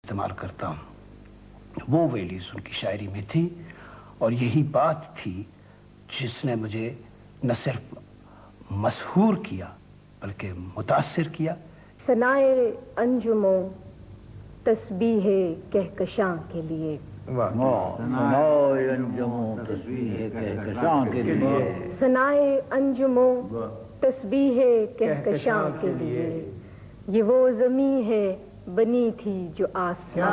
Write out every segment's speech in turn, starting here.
इस्तेमाल करता हूँ, वो वैल्यूज उनकी शायरी में थी और यही बात थी जिसने मुझे न सिर्फ मशहूर किया बल्कि मुतासिर किया। सनाए अंजुमो तस्बीहे कहकशां के लिए, सनाए अंजुमो तस्बीहे कहकशां के लिए, सनाए अंजुमो तस्बीहे कहकशां के लिए, ये वो ज़मीं है बनी थी जो आसमां।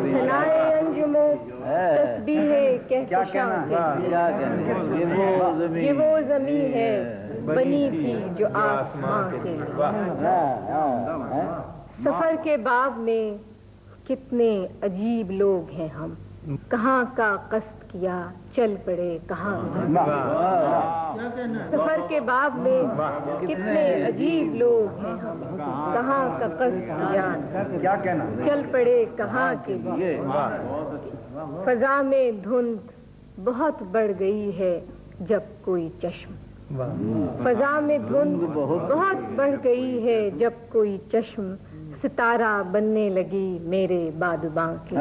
सनाए अंजुमो तस्बीहे कहकशां के लिए, ये वो ज़मीं है बनी थी जो आसमां के लिए। सफर के बाब में कितने अजीब लोग हैं हम, कहाँ का कष्ट किया चल पड़े कहाँ। सफर के बाब में कितने अजीब लोग हैं हम, कहाँ का कष्ट किया चल पड़े कहाँ के लिए। फजा में धुंध बहुत बढ़ गई है जब कोई चश्म, फजा में धुंध बहुत बढ़ गई है जब कोई चश्म, सितारा बनने लगी मेरे बादुबां की।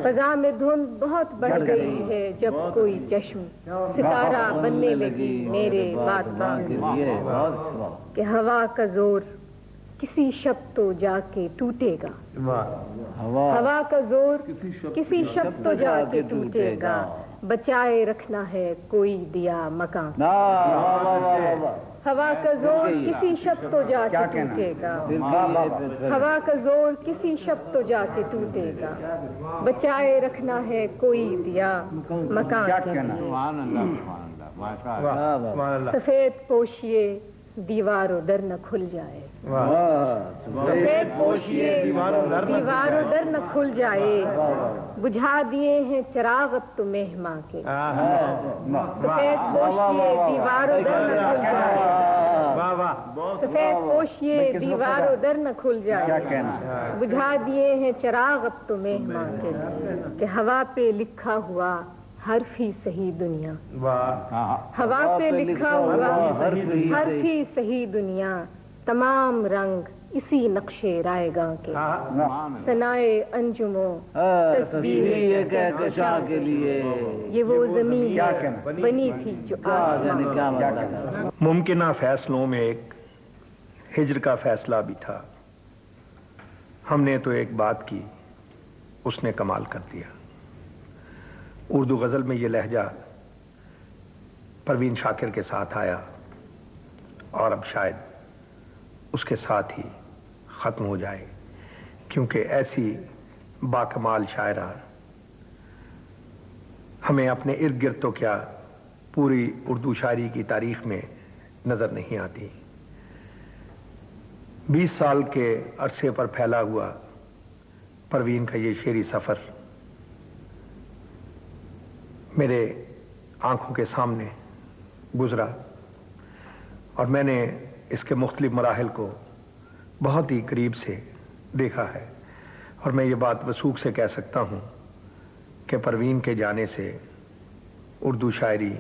फजा में धुंध बहुत बढ़ गई है जब कोई चश्म, सितारा बनने लगी मेरे बादुबां की। कि हवा का जोर किसी शब तो जाके टूटेगा, हवा का जोर किसी शब तो जाके टूटेगा, बचाए रखना है कोई दिया मकान। हवा का जोर किसी शब तो जाके टूटेगा, हवा का जोर किसी शब तो जाके टूटेगा, बचाए रखना है कोई दिया मकान के लिए। सफेद पोशिए दीवारों दर न खुल जाए, सफेद पोशिए दीवारों दर न खुल जाए, बुझा दिए हैं चराग अब तो मेहमां के। सफेद पोशिए दीवारों दर न खुल जाए, सफेद पोशिए दीवारों दर न खुल जाए, बुझा दिए हैं चराग अब तो मेहमां के। कि हवा पे लिखा हुआ हर्फ ही सही दुनिया, हवा पे लिखा हुआ हर्फ ही सही दुनिया, तमाम रंग इसी नक्शे रायगां के। सनाए अंजुमो तस्बीहे कहकशां के लिए, ये वो ज़मीं बनी थी जो आसमां। मुमकिना फैसलों में एक हिज्र का फैसला भी था। हमने तो एक बात की, उसने कमाल कर दिया। उर्दू गज़ल में ये लहजा परवीन शाकिर के साथ आया और अब शायद उसके साथ ही ख़त्म हो जाए, क्योंकि ऐसी बाकमाल शायरा हमें अपने इर्द गिर्द तो क्या पूरी उर्दू शायरी की तारीख़ में नज़र नहीं आती। 20 साल के अरसे पर फैला हुआ परवीन का ये शेरी सफ़र मेरे आंखों के सामने गुजरा और मैंने इसके मुख्तलिफ मराहिल को बहुत ही करीब से देखा है। और मैं ये बात वसूख से कह सकता हूँ कि परवीन के जाने से उर्दू शायरी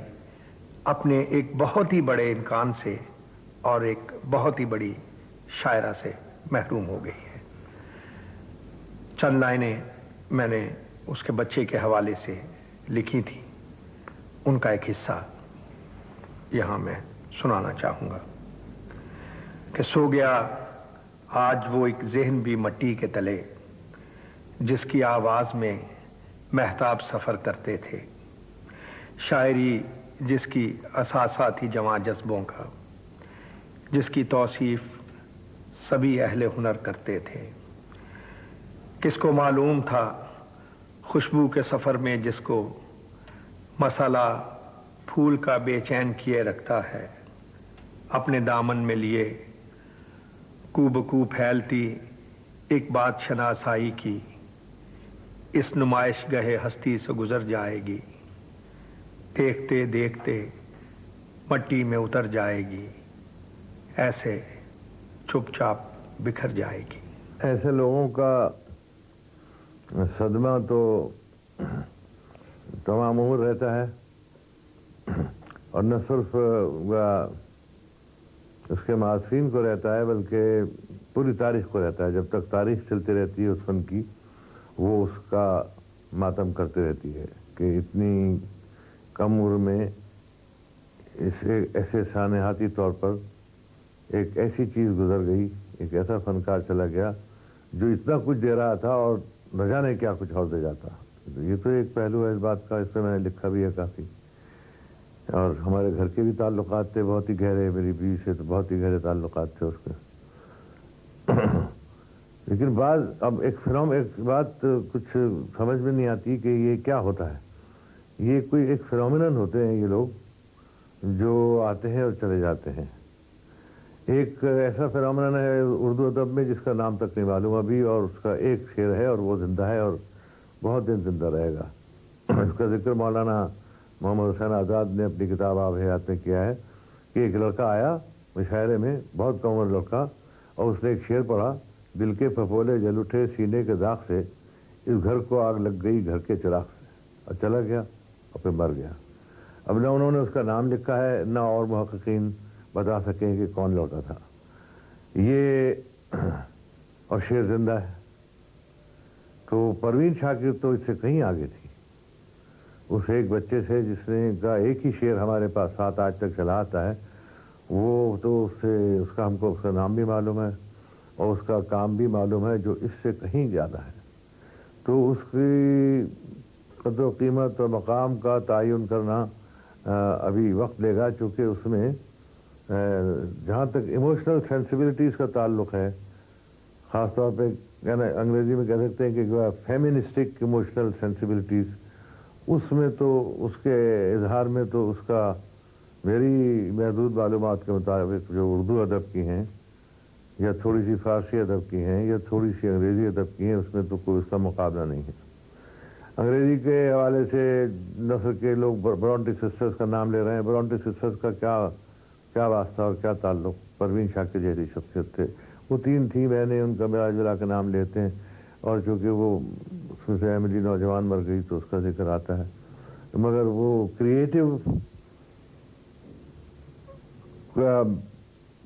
अपने एक बहुत ही बड़े इम्कान से और एक बहुत ही बड़ी शायरा से महरूम हो गई है। चंद लाइनें मैंने उसके बच्चे के हवाले से लिखी थी, उनका एक हिस्सा यहाँ मैं सुनाना चाहूँगा। कि सो गया आज वो एक ज़हन भी मट्टी के तले, जिसकी आवाज़ में महताब सफ़र करते थे, शायरी जिसकी असासा थी जवां जज्बों का, जिसकी तौसीफ़ सभी अहले हुनर करते थे। किसको मालूम था खुशबू के सफ़र में जिसको मसाला फूल का बेचैन किए रखता है, अपने दामन में लिए कूबकू फैलती एक बात शनासाई की, इस नुमाइश गहे हस्ती से गुजर जाएगी, देखते देखते मट्टी में उतर जाएगी, ऐसे चुपचाप बिखर जाएगी। ऐसे लोगों का सदमा तो तमाम उम्र रहता है और न सिर्फ اس کے معاصرین کو رہتا ہے بلکہ پوری تاریخ کو رہتا ہے. جب تک تاریخ چلتی رہتی ہے اس فن کی وہ اس کا ماتم کرتی رہتی ہے کہ اتنی کم عمر میں اسے ایسے سانحاتی طور پر ایک ایسی چیز گزر گئی, ایک ایسا فنکار چلا گیا جو اتنا کچھ دے رہا تھا اور نہ جانے کیا کچھ اور دے جاتا. یہ تو ایک پہلو ہے اس بات کا, اس پہ میں نے لکھا بھی ہے کافی. اور ہمارے گھر کے بھی تعلقات تھے بہت ہی گہرے, میری بیوی سے تو بہت ہی گہرے تعلقات تھے اس کے. لیکن اب ایک بات کچھ سمجھ میں نہیں آتی کہ یہ کیا ہوتا ہے. یہ کوئی ایک فینومینن ہوتے ہیں یہ لوگ جو آتے ہیں اور چلے جاتے ہیں. ایک ایسا فینومینن ہے اردو ادب میں جس کا نام تک نہیں معلوم ابھی, اور اس کا ایک شعر ہے اور وہ زندہ ہے اور بہت دن زندہ رہے گا. اس کا ذکر مولانا محمد حسین آزاد نے اپنی کتاب آب حیات میں کیا ہے کہ ایک لڑکا آیا مشاعرے میں, بہت کم عمر لڑکا, اور اس نے ایک شعر پڑھا, دل کے پھپھولے جل اٹھے سینے کے داغ سے, اس گھر کو آگ لگ گئی گھر کے چراغ سے, اور چلا گیا اور پھر مر گیا. اب نہ انہوں نے اس کا نام لکھا ہے نہ اور محققین بتا سکیں کہ کون لڑکا تھا یہ, اور شعر زندہ ہے. تو پروین شاکر تو اس سے کہیں آگے تھی. اس ایک بچے سے جس نے کا ایک ہی شعر ہمارے پاس 7 آج تک چلا آتا ہے, وہ تو اس کا ہم کو اس کا نام بھی معلوم ہے اور اس کا کام بھی معلوم ہے جو اس سے کہیں زیادہ ہے. تو اس کی قدر و قیمت اور مقام کا تعین کرنا ابھی وقت لے گا, چونکہ اس میں جہاں تک ایموشنل سینسیبلٹیز کا تعلق ہے, خاص طور پہ انگریزی میں کہہ سکتے ہیں کہ فیمنسٹک ایموشنل سینسیبلٹیز, اس میں تو اس کے اظہار میں تو اس کا میری محدود معلومات کے مطابق جو اردو ادب کی ہیں یا تھوڑی سی فارسی ادب کی ہیں یا تھوڑی سی انگریزی ادب کی ہیں, اس میں تو کوئی اس کا مقابلہ نہیں ہے. انگریزی کے حوالے سے نثر کے لوگ برونٹی سسٹرز کا نام لے رہے ہیں. برونٹی سسٹرز کا کیا واسطہ اور کیا تعلق؟ پروین شاکر جیسی شخصیت تھے وہ, 3 تھیں بہنیں, ان کا مراج ملا کے نام لیتے ہیں, اور چونکہ وہ اس میں سے احمدی نوجوان مر گئی تو اس کا ذکر آتا ہے. مگر وہ کریٹو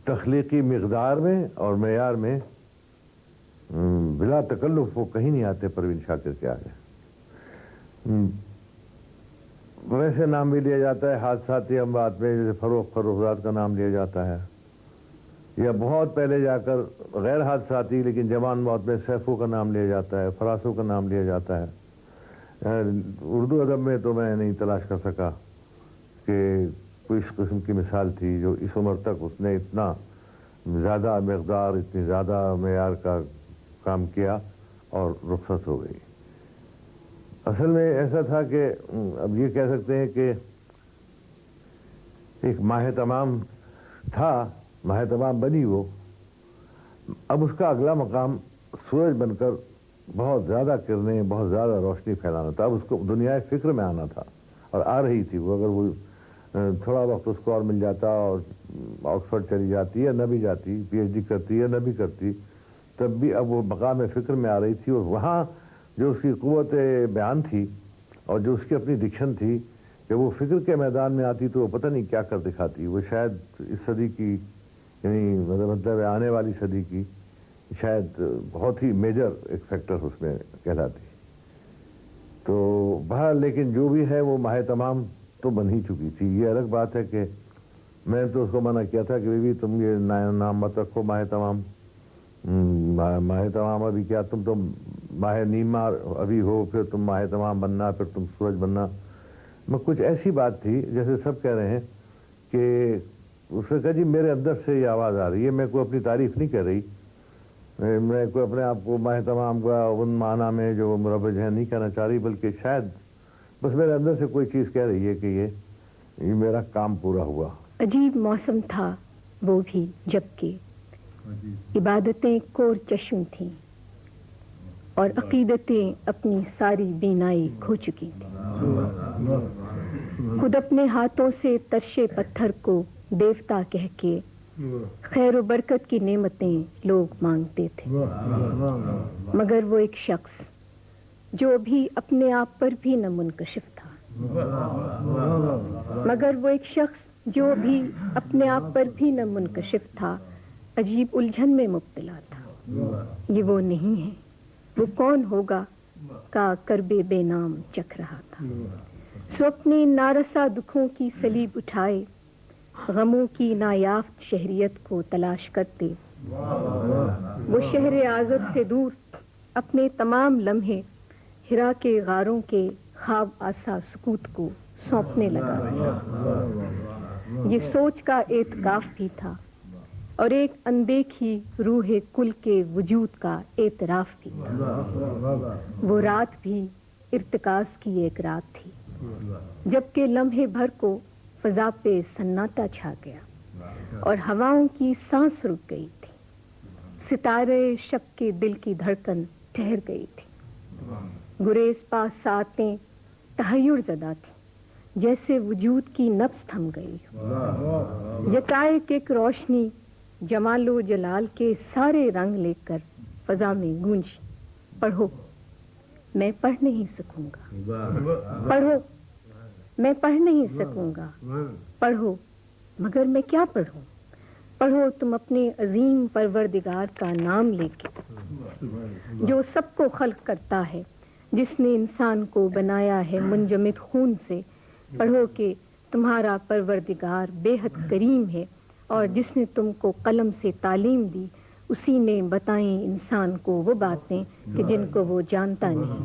تخلیقی مقدار میں اور معیار میں بلا تکلف وہ کہیں نہیں آتے پروین شاکر کے آگے. ویسے نام بھی لیا جاتا ہے حادثاتی اموات میں, جیسے فروخزاد کا نام لیا جاتا ہے, یا بہت پہلے جا کر غیر حادثاتی لیکن جوان موت میں سیفو کا نام لیا جاتا ہے, فراسو کا نام لیا جاتا ہے. اردو ادب میں تو میں نہیں تلاش کر سکا کہ کوئی اس قسم کی مثال تھی جو اس عمر تک اس نے اتنا زیادہ مقدار, اتنی زیادہ معیار کا کام کیا اور رخصت ہو گئی. اصل میں ایسا تھا کہ اب یہ کہہ سکتے ہیں کہ ایک ماہ تمام تھا, ماہ تمام بنی وہ, اب اس کا اگلا مقام سورج بن کر بہت زیادہ کرنے, بہت زیادہ روشنی پھیلانا تھا. اب اس کو دنیا فکر میں آنا تھا اور آ رہی تھی وہ. اگر وہ تھوڑا وقت اس کو اور مل جاتا اور آکسفورڈ چلی جاتی یا نہ بھی جاتی, پی ایچ ڈی کرتی یا نہ بھی کرتی, تب بھی اب وہ مقام فکر میں آ رہی تھی. اور وہاں جو اس کی قوت بیان تھی اور جو اس کی اپنی ڈکشن تھی کہ وہ فکر کے میدان میں آتی تو وہ پتہ نہیں کیا کر دکھاتی. وہ شاید اس صدی کی, یعنی مطلب آنے والی صدی کی شاید بہت ہی میجر ایک فیکٹر اس میں کہلاتی. تو بہرحال لیکن جو بھی ہے وہ ماہ تمام تو بن ہی چکی تھی. یہ الگ بات ہے کہ میں تو اس کو منع کیا تھا کہ بیوی تم یہ نام مت رکھو ماہ تمام. ماہ تمام ابھی کیا, تم تو ماہ نیما ابھی ہو, پھر تم ماہ تمام بننا, پھر تم سورج بننا. میں کچھ ایسی بات تھی جیسے سب کہہ رہے ہیں کہ اس نے کہا جی میرے اندر سے یہ آواز آ رہی ہے, میں کوئی اپنی تعریف نہیں کر رہی, میں کوئی اپنے آپ کو ماہ تمام کا ان معنی میں جو مروج ہے نہیں کہنا چاہ رہی, بلکہ شاید بس میرے اندر سے کوئی چیز کہہ رہی ہے کہ یہ میرا کام پورا ہوا. عجیب موسم تھا وہ بھی, جبکہ عبادتیں کور چشم تھیں اور عقیدتیں اپنی ساری بینائی کھو چکی تھیں. خود اپنے ہاتھوں سے ترشے پتھر کو دیوتا کہہ کے خیر و برکت کی نعمتیں لوگ مانگتے تھے. مگر وہ ایک شخص جو بھی اپنے آپ پر بھی نہ منکشف تھا, مگر وہ ایک شخص जो भी अपने आप पर भी न मुनकशिफ था, अजीब उलझन में मुब्तला था। ये वो नहीं है, वो कौन होगा का करबे बेनाम चख रहा था। सो अपने नारसा दुखों की सलीब उठाए, गमों की नायाफ्त शहरियत को तलाश करते, वो शहर आज़द से दूर अपने तमाम लम्हे हिरा के गारों के ख्वाब आसा सुकूत को सौंपने लगा। ये सोच का एतकाफ भी था और एक अनदेखी रूहे कुल के वजूद का एतराफ भी था। वो रात भी इर्तिकाज की एक रात थी, जबकि लम्हे भर को फजा पे सन्नाटा छा गया और हवाओं की सांस रुक गई थी। सितारे शब के दिल की धड़कन ठहर गई थी। गुरेज पास सातें तहय्युर ज़दा थी, जैसे वजूद की नब्ज़ थम गई हो। यकाएक एक रोशनी जमालो जलाल के सारे रंग लेकर फजा में गूंजी, पढ़ो मैं पढ़ नहीं सकूंगा, पढ़ो मैं पढ़ नहीं सकूंगा, पढ़ो मगर मैं क्या पढ़ूं। पढ़ो तुम अपने अजीम परवरदिगार का नाम लेके, जो सबको खल्क करता है, जिसने इंसान को बनाया है मुंजमिद खून से। पढ़ो कि तुम्हारा परवरदिगार बेहद करीम है और जिसने तुमको कलम से तालीम दी, उसी ने बताई इंसान को वो बातें कि जिनको वो जानता नहीं।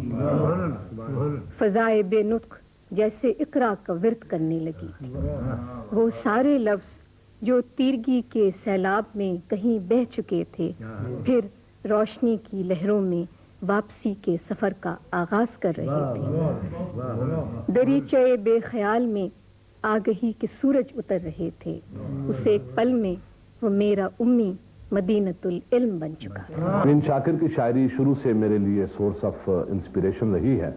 फजाए बेनुत्क जैसे इकरा का विर्द करने लगी थी। वो सारे लफ्ज़ जो तीरगी के सैलाब में कहीं बह चुके थे, फिर रोशनी की लहरों में वापसी के सफर का आगाज कर रहे थे। दरीचे बेख्याल में आगही के सूरज उतर रहे थे। उस एक पल में वो मेरा उम्मी मदीनतुल इल्म बन चुका था। परवीन शाकिर की शायरी शुरू से मेरे लिए सोर्स ऑफ इंस्पिरेशन रही है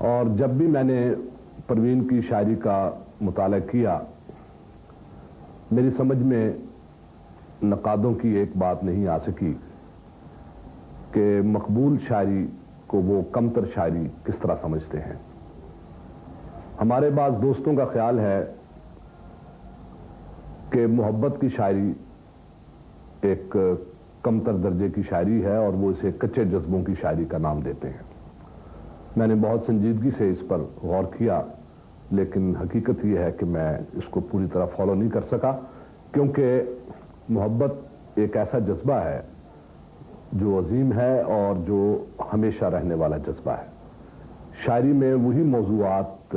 और जब भी मैंने परवीन की शायरी का मुताला किया, मेरी समझ में नकादों की एक बात नहीं आ सकी कि मकबूल शायरी को वो कमतर शायरी किस तरह समझते हैं। हमारे पास दोस्तों का ख्याल है कि मोहब्बत की शायरी एक कमतर दर्जे की शायरी है और वो इसे कच्चे जज्बों की शायरी का नाम देते हैं। मैंने बहुत संजीदगी से इस पर गौर किया, लेकिन हकीकत यह है कि मैं इसको पूरी तरह फॉलो नहीं कर सका, क्योंकि मोहब्बत एक ऐसा जज्बा है जो अजीम है और जो हमेशा रहने वाला जज्बा है। शायरी में वही मौज़ूआत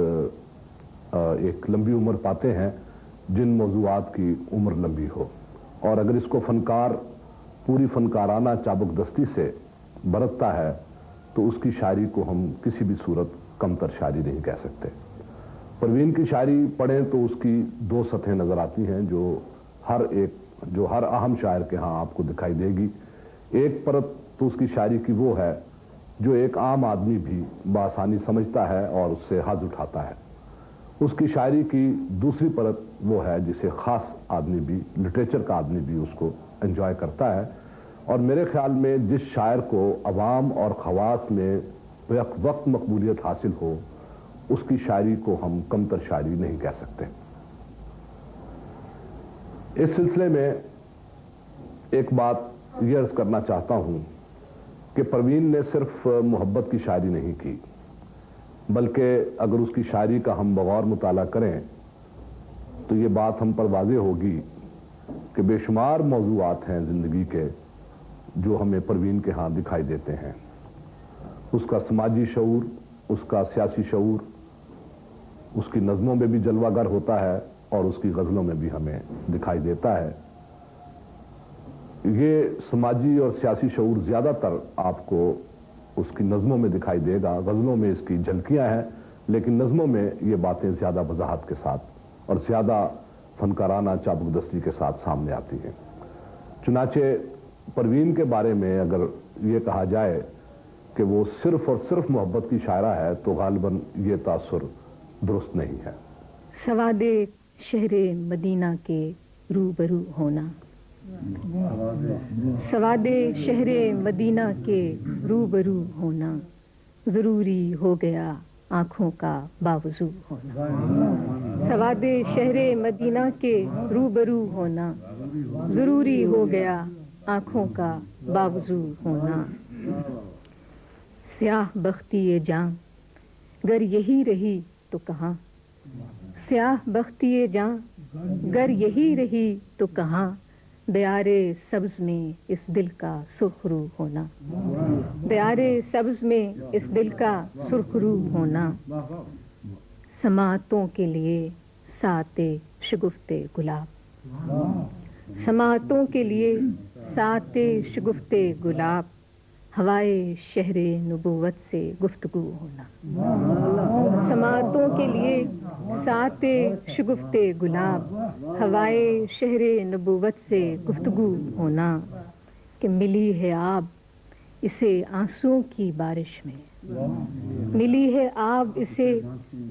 एक लंबी उम्र पाते हैं जिन मौज़ूआत की उम्र लंबी हो, और अगर इसको फनकार पूरी फनकाराना चाबुकदस्ती से बरतता है तो उसकी शायरी को हम किसी भी सूरत कमतर शायरी नहीं कह सकते। परवीन की शायरी पढ़ें तो उसकी दो सतहें नज़र आती हैं जो हर अहम शायर के यहाँ आपको दिखाई देगी। एक परत तो उसकी शायरी की वो है जो एक आम आदमी भी बआसानी समझता है और उससे हज़ उठाता है। उसकी शायरी की दूसरी परत वो है जिसे ख़ास आदमी भी, लिटरेचर का आदमी भी उसको एंजॉय करता है। और मेरे ख्याल में जिस शायर को अवाम और ख़वास में वक्त मकबूलियत हासिल हो, उसकी शायरी को हम कमतर शायरी नहीं कह सकते। इस सिलसिले में एक बात ये अर्ज़ करना चाहता हूँ कि परवीन ने सिर्फ मोहब्बत की शायरी नहीं की, बल्कि अगर उसकी शायरी का हम बगौर मुताला करें तो ये बात हम पर वाज़ेह होगी कि बेशुमार मौज़ूआत हैं ज़िंदगी के जो हमें परवीन के यहाँ दिखाई देते हैं। उसका समाजी शऊर, उसका सियासी शऊर उसकी नज़मों में भी जलवागर होता है और उसकी गज़लों में भी हमें दिखाई देता है। ये समाजी और सियासी शऊर ज़्यादातर आपको उसकी नज़मों में दिखाई देगा। गज़लों में इसकी झलकियाँ हैं, लेकिन नज़मों में ये बातें ज़्यादा वजाहत के साथ और ज़्यादा फनकाराना चाबुकदस्ती के साथ सामने आती हैं। चुनाचे परवीन के बारे में अगर ये कहा जाए कि वो सिर्फ और सिर्फ मोहब्बत की शायरा है तो गालिबन ये तासुर दुरुस्त नहीं है। सवादे शहरे मदीना के रूबरू होना, सवादे शहरे मदीना के रूबरू होना ज़रूरी हो गया आँखों का बावजू होना, सवादे शहरे मदीना के रूबरू होना, जरूरी हो गया आँखों का बावजू होना। स्याह बख्ती ये जान गर यही रही तो कहाँ, स्याह बख्ती ये जान गर यही रही तो कहाँ, दयारे सब्ज में इस दिल का सुरखरू होना, दयारे सब्ज में इस दिल का सुरखरू होना। समातों के लिए साते शगुफ्ते गुलाब, समातों के लिए साते शगुफ्ते गुलाब, हवाए शहरे नबूवत से गुफ्तगू होना, समातों के लिए साते शगुफ्ते गुलाब, हवाए शहरे नबूवत से गुफ्तगू होना। कि मिली है आब इसे आंसुओं की बारिश में, मिली है आब इसे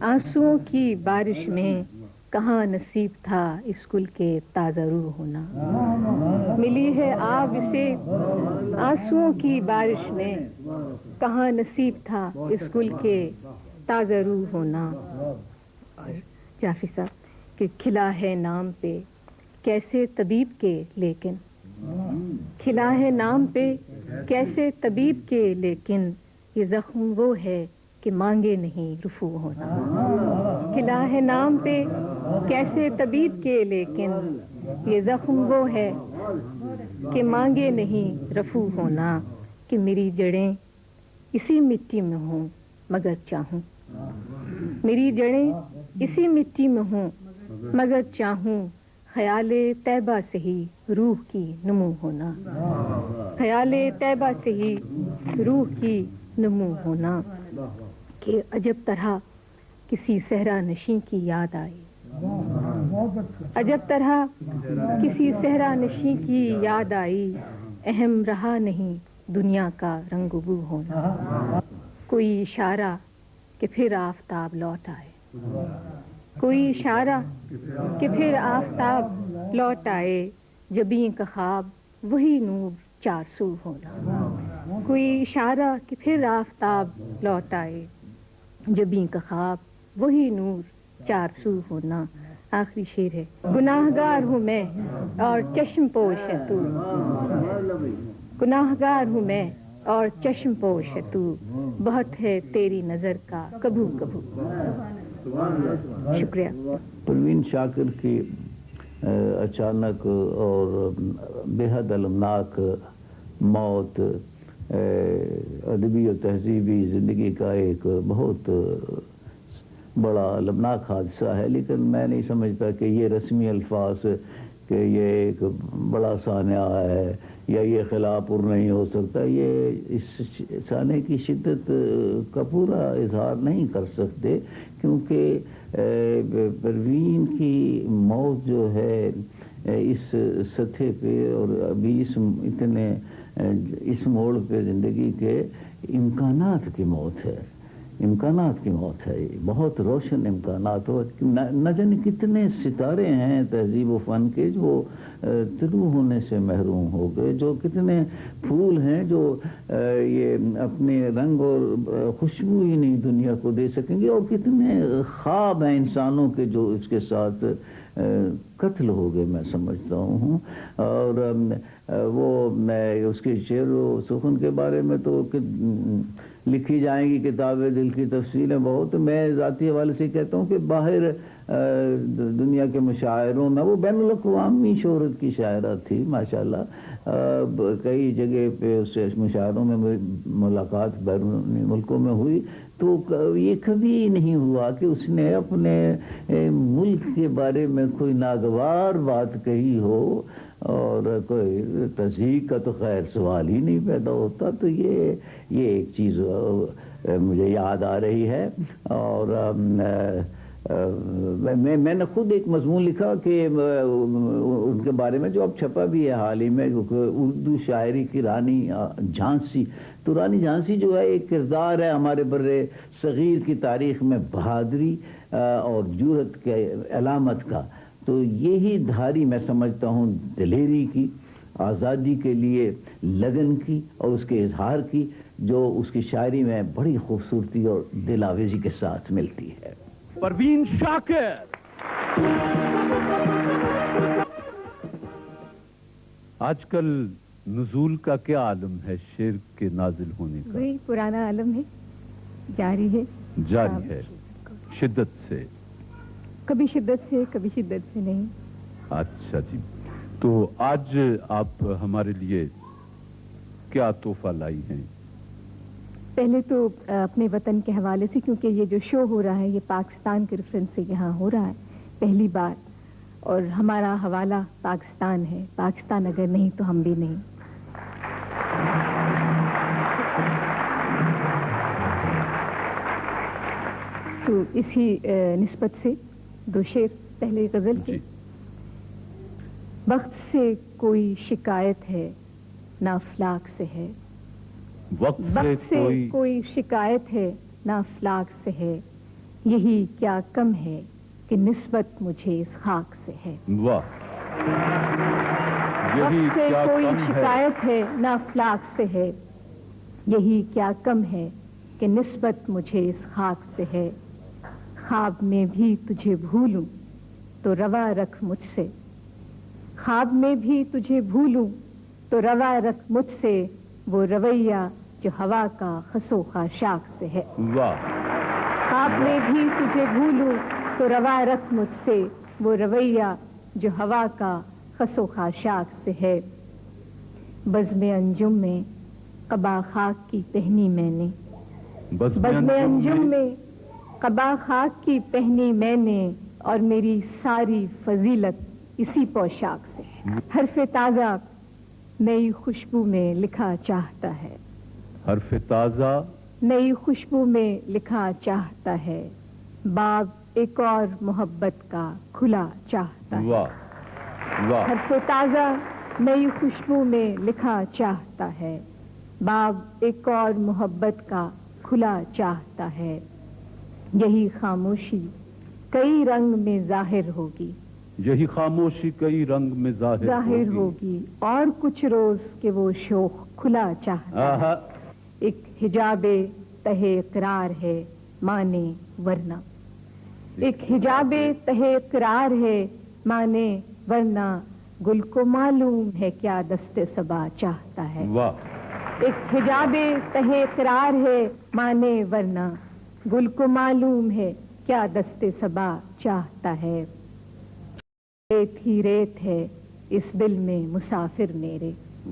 आंसुओं की बारिश में, कहाँ नसीब था इस गुल के ताज़ा रूह होना, मिली है आब इसे आंसुओं की बारिश में, कहाँ नसीब था इस गुल के ताज़ा रूह होना। और जाफी साहब कि खिला है नाम पे कैसे तबीब के लेकिन, खिला है नाम पे कैसे तबीब के लेकिन, ये जख्म वो है कि मांगे नहीं रफू होना, खिला है नाम पे कैसे तबीब के लेकिन, ये जख्म वो है कि मांगे नहीं रफू होना। कि मेरी जड़ें इसी मिट्टी में हों मगर चाहूं, मेरी जड़ें इसी मिट्टी में हों मगर चाहूं, ख्याले तैबा से ही रूह की नमू होना, ख्याले तैबा से ही रूह की नमू होना। कि अजब तरह किसी सहरा नशी की याद आई, अजब तरह किसी सहरा नशी की याद आई, अहम रहा नहीं दुनिया का रंगबू होना। कोई इशारा कि फिर आफताब लौट आए, कोई इशारा कि फिर आफताब लौट आए, जबीं का ख्वाब वही नूर चार सू होना, कोई इशारा कि फिर आफताब लौट आए, जबीं का ख्वाब वही नूर चार सू होना। आखिरी शेर है। गुनाहगार हूँ मैं और चश्म पोश है तू, गुनाहगार हूँ मैं और चश्म पोश है तू, बहुत है तेरी नजर का कभू कभू। शुक्रिया। परवीन शाकिर की अचानक और बेहद अलमनाक मौत अदबी और तहजीबी ज़िंदगी का एक बहुत बड़ा अलमनाक हादसा है, लेकिन मैं नहीं समझता कि ये रस्मी अल्फाज कि ये एक बड़ा सान्या है या ये खिलापुर नहीं हो सकता, ये इस साने की शिद्दत का पूरा इजहार नहीं कर सकते, क्योंकि परवीन की मौत जो है इस सतह पे और अभी इस मोड़ पे ज़िंदगी के इम्कानात की मौत है, इम्कानात की मौत है, बहुत रोशन इम्कानात हो। न जाने कितने सितारे हैं तहजीब व फ़न के जो तुलू होने से महरूम हो गए, जो कितने फूल हैं जो ये अपने रंग और खुशबू ही नहीं दुनिया को दे सकेंगे, और कितने ख्वाब हैं इंसानों के जो इसके साथ कत्ल हो गए, मैं समझता हूँ। और वो मैं उसके शेर व सुखन के बारे में तो लिखी जाएंगी किताबें, दिल की तफसीलें बहुत। मैं ज़ाती हवाले से कहता हूँ कि बाहर दुनिया के मुशायरों में वो बैनुल अक़वामी शोहरत की शायरा थी माशाल्लाह, कई जगह पे उससे मुशायरों में मुलाकात बैरूनी मुल्कों में हुई, तो ये कभी नहीं हुआ कि उसने अपने मुल्क के बारे में कोई नागवार बात कही हो, और कोई तज़हीक का तो खैर सवाल ही नहीं पैदा होता। तो ये एक चीज़ मुझे याद आ रही है। और मैंने खुद एक मजमून लिखा कि उनके बारे में जो अब छपा भी है हाल ही में, उर्दू शायरी की रानी झांसी। तो रानी झांसी जो है एक किरदार है हमारे बर्रे सगीर की तारीख़ में बहादुरी और जुरत के अलामत का। तो यही धारी मैं समझता हूँ दिलेरी की, आज़ादी के लिए लगन की और उसके इजहार की جو اس کی شاعری میں بڑی خوبصورتی اور دل آویزی کے ساتھ ملتی ہے۔ پروین شاکر۔ آج کل نزول کا کیا عالم ہے شعر کے نازل ہونے کا؟ وہی پرانا عالم ہے، جاری ہے، جاری ہے شدت سے، کبھی شدت سے کبھی شدت سے نہیں۔ اچھا جی، تو آج آپ ہمارے لیے کیا تحفہ لائی ہیں؟ پہلے تو اپنے وطن کے حوالے سے، کیونکہ یہ جو شو ہو رہا ہے یہ پاکستان کے ریفرنس سے یہاں ہو رہا ہے پہلی بار، اور ہمارا حوالہ پاکستان ہے، پاکستان اگر نہیں تو ہم بھی نہیں۔ تو اسی نسبت سے دو شعر پہلے غزل کے۔ وقت سے کوئی شکایت ہے نہ افلاک سے ہے، وقت سے کوئی شکایت ہے نہ افلاک سے ہے، یہی کیا کم ہے کہ نسبت مجھے اس خاک سے ہے۔ واہ، وقت سے کوئی شکایت ہے نہ افلاک سے ہے، یہی کیا کم ہے کہ نسبت مجھے اس خاک سے ہے۔ خواب میں بھی تجھے بھولوں تو روا رکھ مجھ سے، خواب میں بھی تجھے بھولوں تو روا رکھ مجھ سے، وہ رویہ جو ہوا کا خسو خاشاک سے ہے۔ واہ، خواب میں بھی تجھے بھولوں تو روا رکھ مجھ سے، وہ رویہ جو ہوا کا خسو خاشاک سے ہے۔ بزم انجم میں قبا خاک کی پہنی میں نے، بزم انجم میں قبا خاک کی پہنی میں نے، اور میری ساری فضیلت اسی پوشاک سے ہے۔ حرف تازہ نئی خوشبو میں لکھا چاہتا ہے، حرف تازہ نئی خوشبو میں لکھا چاہتا ہے، باب ایک اور محبت کا کھلا چاہتا ہے۔ واہ واہ، حرف تازہ نئی خوشبو میں لکھا چاہتا ہے، باب ایک اور محبت کا کھلا چاہتا ہے، یہی خاموشی کئی رنگ میں ظاہر ہوگی، یہی خاموشی کئی رنگ میں ظاہر ہوگی، اور کچھ روز کہ وہ شوق کھلا چاہتا ہے۔ ایک حجاب تہ اقرار ہے مانے ورنہ، ایک حجاب تہ اقرار ہے مانے ورنہ، گل کو معلوم ہے کیا دست صبا چاہتا ہے۔ واہ، ایک حجاب تہ اقرار ہے مانے ورنہ، گل کو معلوم ہے کیا دست صبا چاہتا ہے۔ ریت ہی ریت ہے اس دل میں مسافر میرے،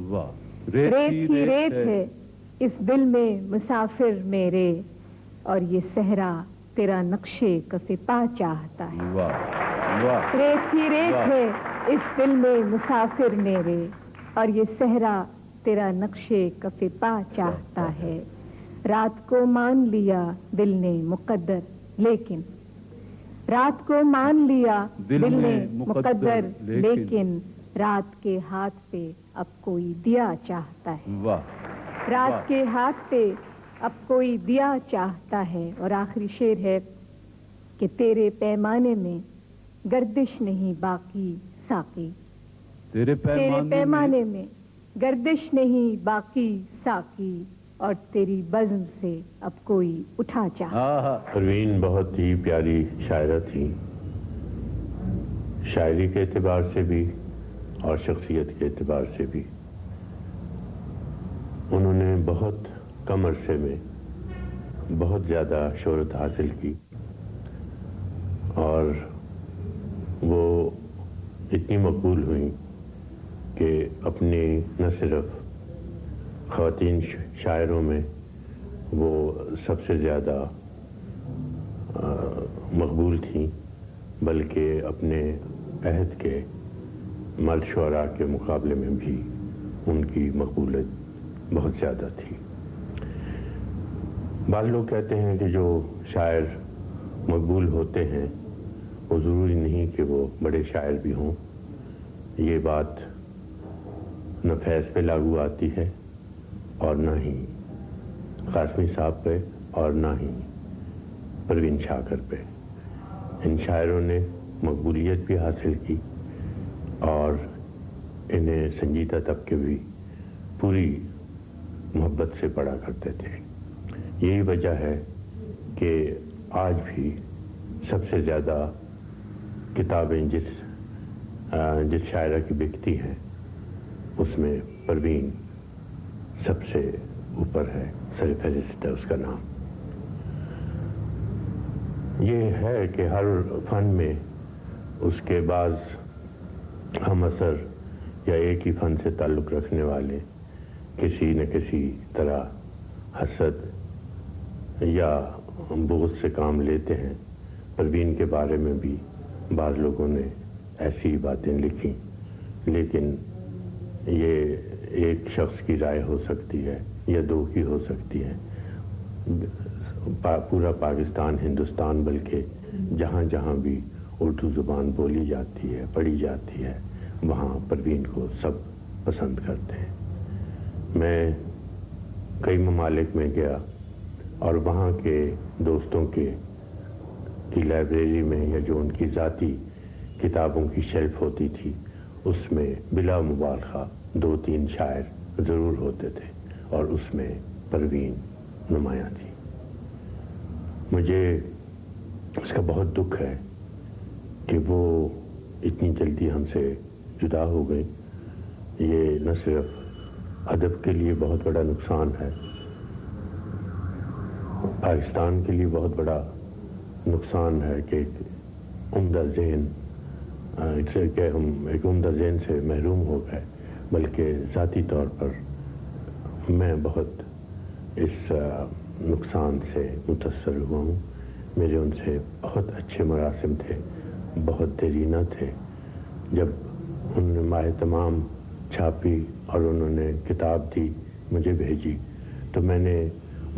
واہ، ریت ہی ریت ہے اس دل میں مسافر میرے، اور یہ صحرا تیرا نقشے کف پا چاہتا ہے۔ واہ واہ، ریت ہی ریت ہے اس دل میں مسافر میرے، اور یہ صحرا تیرا نقشے کف پا چاہتا ہے۔ رات کو مان لیا دل نے مقدر لیکن، رات کو مان لیا دل نے مقدر لیکن، رات کے ہاتھ پہ اب کوئی دیا چاہتا ہے۔ واہ، رات کے ہاتھ پہ اب کوئی دیا چاہتا ہے۔ اور آخری شعر ہے کہ تیرے پیمانے میں گردش نہیں باقی ساقی، تیرے پیمانے میں گردش نہیں باقی ساقی، اور تیری بزم سے اب کوئی اٹھا چاہتا۔ پروین بہت ہی پیاری شاعرہ تھی، شاعری کے اعتبار سے بھی اور شخصیت کے اعتبار سے بھی۔ انہوں نے بہت کم عرصے میں بہت زیادہ شہرت حاصل کی، اور وہ اتنی مقبول ہوئیں کہ اپنی نہ صرف خواتین شاعروں میں وہ سب سے زیادہ مقبول تھیں، بلکہ اپنے عہد کے مرد شعراء کے مقابلے میں بھی ان کی مقبولیت بہت زیادہ تھی۔ بعض لوگ کہتے ہیں کہ جو شاعر مقبول ہوتے ہیں وہ ضروری نہیں کہ وہ بڑے شاعر بھی ہوں۔ یہ بات نہ فیض پہ لاگو آتی ہے اور نہ ہی قاسمی صاحب پہ اور نہ ہی پروین شاکر پہ۔ ان شاعروں نے مقبولیت بھی حاصل کی اور انہیں سنجیدہ طبقے بھی پوری मोहब्बत से पढ़ा करते थे। यही वजह है कि आज भी सबसे ज़्यादा किताबें जिस शायरा की बिकती हैं उसमें परवीन सबसे ऊपर है, सरफहरिस्त है उसका नाम। ये है कि हर फन में उसके बाद हम असर या एक ही फन से ताल्लुक़ रखने वाले किसी न किसी तरह हसद या बुग़्ज़ से काम लेते हैं। परवीन के बारे में भी बाज़ लोगों ने ऐसी ही बातें लिखी, लेकिन ये एक शख्स की राय हो सकती है या दो की हो सकती है। पूरा पाकिस्तान, हिंदुस्तान, बल्कि जहाँ जहाँ भी उर्दू ज़ुबान बोली जाती है, पढ़ी जाती है, वहाँ परवीन को सब पसंद करते हैं। मैं कई ममालिक में गया और वहाँ के दोस्तों की लाइब्रेरी में या जो उनकी ज़ाती किताबों की शेल्फ होती थी उसमें बिला मुबालगा 2-3 शायर ज़रूर होते थे और उसमें परवीन नुमायाँ थी। मुझे उसका बहुत दुख है कि वो इतनी जल्दी हमसे जुदा हो गई। ये न सिर्फ अदब के लिए बहुत बड़ा नुकसान है, पाकिस्तान के लिए बहुत बड़ा नुकसान है कि एक उम्दा ज़हन इससे कि हम एक उम्दा ज़हन से महरूम हो गए, बल्कि ज़ाती तौर पर मैं बहुत इस नुकसान से मुतअस्सर हुआ हूँ। मेरे उनसे बहुत अच्छे मरासिम थे, बहुत देरीना थे। जब उन्होंने माह तमाम छापी और उन्होंने किताब दी, मुझे भेजी, तो मैंने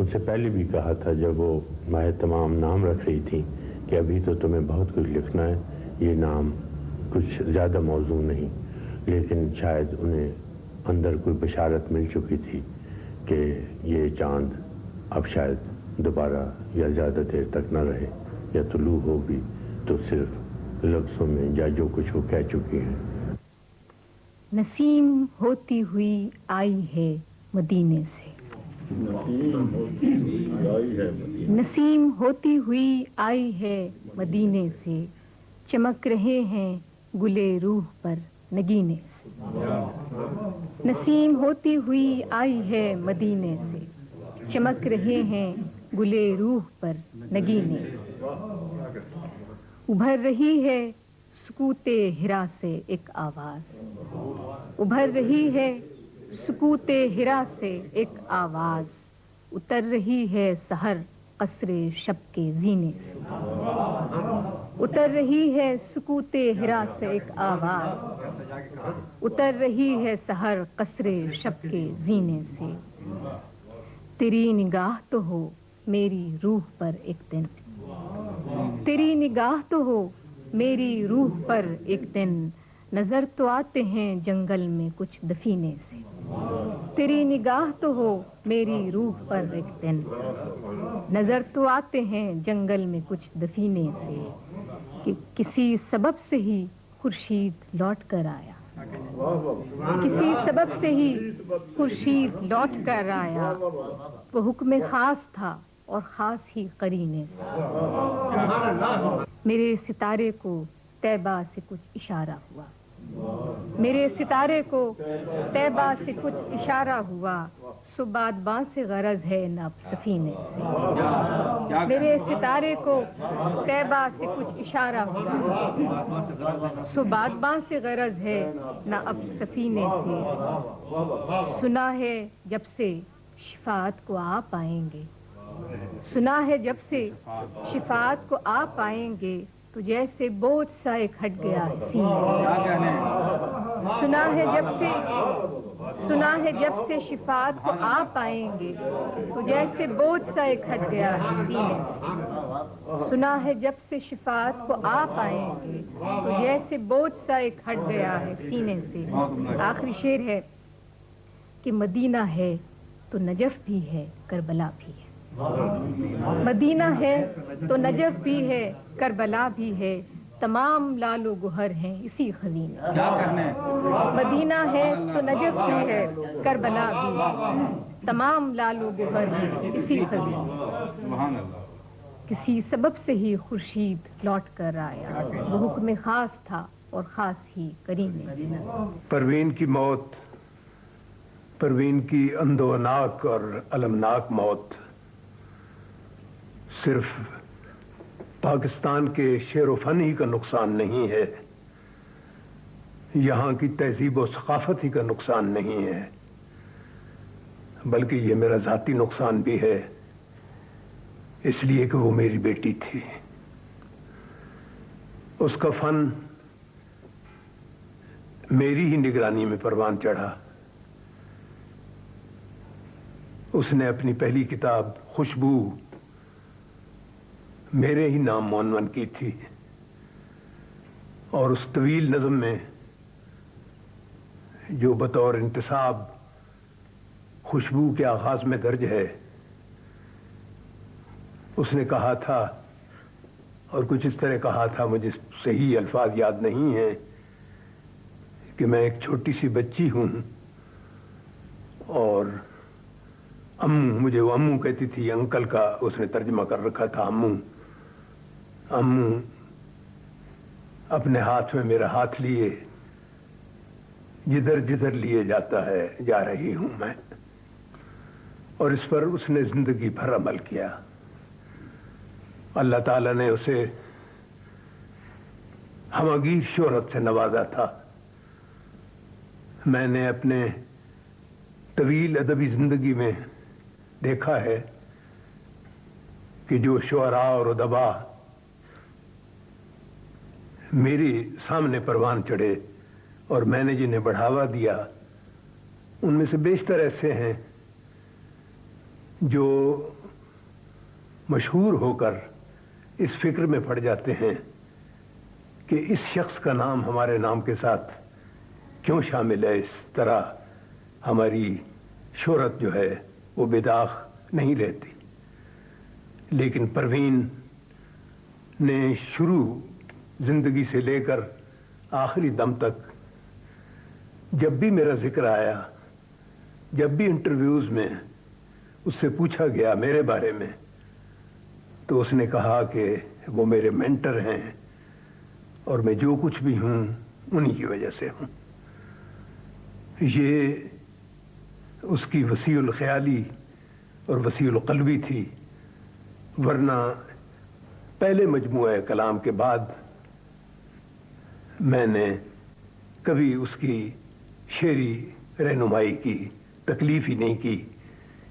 उनसे पहले भी कहा था जब वो माह तमाम नाम रख रही थी कि अभी तो तुम्हें बहुत कुछ लिखना है, ये नाम कुछ ज़्यादा मौजू नहीं, लेकिन शायद उन्हें अंदर कोई बशारत मिल चुकी थी कि ये चाँद अब शायद दोबारा या ज़्यादा देर तक न रहे, या तुलू होगी तो सिर्फ लफ्ज़ों में या जो कुछ वो कह चुकी हैं। नसीम होती हुई आई है मदीने से, नसीम होती हुई आई है मदीने से, चमक रहे हैं गुले रूह पर नगीने से। नसीम होती हुई आई है मदीने से, चमक रहे हैं गुले रूह पर नगीने से। उभर रही है सुकूते हिरा से एक आवाज़, उभर रही है सुकूते हिरा से एक आवाज़, उतर रही है सहर कसरे शब के जीने से। उतर रही है सुकूते हिरा से एक आवाज़, उतर रही है सहर कसरे शब के जीने से। तेरी निगाह तो हो मेरी रूह पर एक दिन, तेरी निगाह तो हो मेरी रूह पर एक दिन, नजर तो आते हैं जंगल में कुछ दफीने से। तेरी निगाह तो हो मेरी रूह पर एक दिन, नजर तो आते हैं जंगल में कुछ दफीने से। कि किसी सबब से ही खुर्शीद लौट कर आया, किसी सबब से ही खुर्शीद लौट कर आया, वो हुक्म खास था और खास ही करीने से। मेरे सितारे को तैबा से कुछ इशारा हुआ, मेरे सितारे को तैबा से कुछ इशारा हुआ, सुबादबां से गरज है न अब सफीने से। मेरे सितारे को तैबा से कुछ इशारा हुआ, सुबादबां से गरज है न अब सफीने से। सुना है जब से शिफात को आप आएंगे, सुना है जब से शिफात को आप आएंगे, तो जैसे बोझ सा एक हट गया है सीने से। सुना है जब से, सुना है जब से शिफात को आप आएंगे, तो जैसे बोझ सा एक हट गया है सीने से। सुना है जब से शिफात को आप आएंगे, तो जैसे बोझ सा एक हट गया है सीने से। आखिरी शेर है कि मदीना है तो नजफ भी है, करबला भी है। मदीना है तो नजफ भी है, करबला भी है, तमाम लालो गुहर हैं इसी खजीने। मदीना है तो नजफ भी है, करबला भी, तमाम लालो गुहर हैं इसी खजीने। किसी सबब से ही खुर्शीद लौट कर आया, वो हुक्म खास था और खास ही करीने। परवीन की मौत, परवीन की अंदोनाक और अलमनाक मौत सिर्फ पाकिस्तान के शेर व फन ही का नुकसान नहीं है, यहाँ की तहजीब व सकाफत ही का नुकसान नहीं है, बल्कि ये मेरा ज़ाती नुकसान भी है, इसलिए कि वो मेरी बेटी थी। उसका फन मेरी ही निगरानी में परवान चढ़ा। उसने अपनी पहली किताब खुशबू मेरे ही नाम मुअन्वन की थी, और उस तवील नज़म में जो बतौर इंतसाब खुशबू के आगाज में दर्ज है, उसने कहा था, और कुछ इस तरह कहा था, मुझे सही अल्फाज याद नहीं है, कि मैं एक छोटी सी बच्ची हूं और अम्मू, मुझे वो अम्मू कहती थी, अंकल का उसने तर्जमा कर रखा था अम्मू। अम्मू अपने हाथ में मेरा हाथ लिए जिधर जिधर लिए जाता है जा रही हूं मैं। और इस पर उसने जिंदगी भर अमल किया। अल्लाह ताला ने उसे हमगीर शोहरत से नवाजा था। मैंने अपने तवील अदबी जिंदगी में देखा है कि जो शुअरा और उदबा मेरे सामने परवान चढ़े और मैंने जिन्हें बढ़ावा दिया, उनमें से बेशतर ऐसे हैं जो मशहूर होकर इस फिक्र में पड़ जाते हैं कि इस शख्स का नाम हमारे नाम के साथ क्यों शामिल है। इस तरह हमारी शोहरत जो है वो बेदाग नहीं रहती। लेकिन परवीन ने शुरू जिंदगी से लेकर आखिरी दम तक जब भी मेरा जिक्र आया, जब भी इंटरव्यूज में उससे पूछा गया मेरे बारे में, तो उसने कहा कि वो मेरे मेंटर हैं और मैं जो कुछ भी हूं उन्हीं की वजह से हूं। ये उसकी वसीउल ख्याली और वसीउल क़ल्बी थी, वरना पहले मजमूआ कलाम के बाद मैंने कभी उसकी शेरी रहनुमाई की तकलीफ ही नहीं की,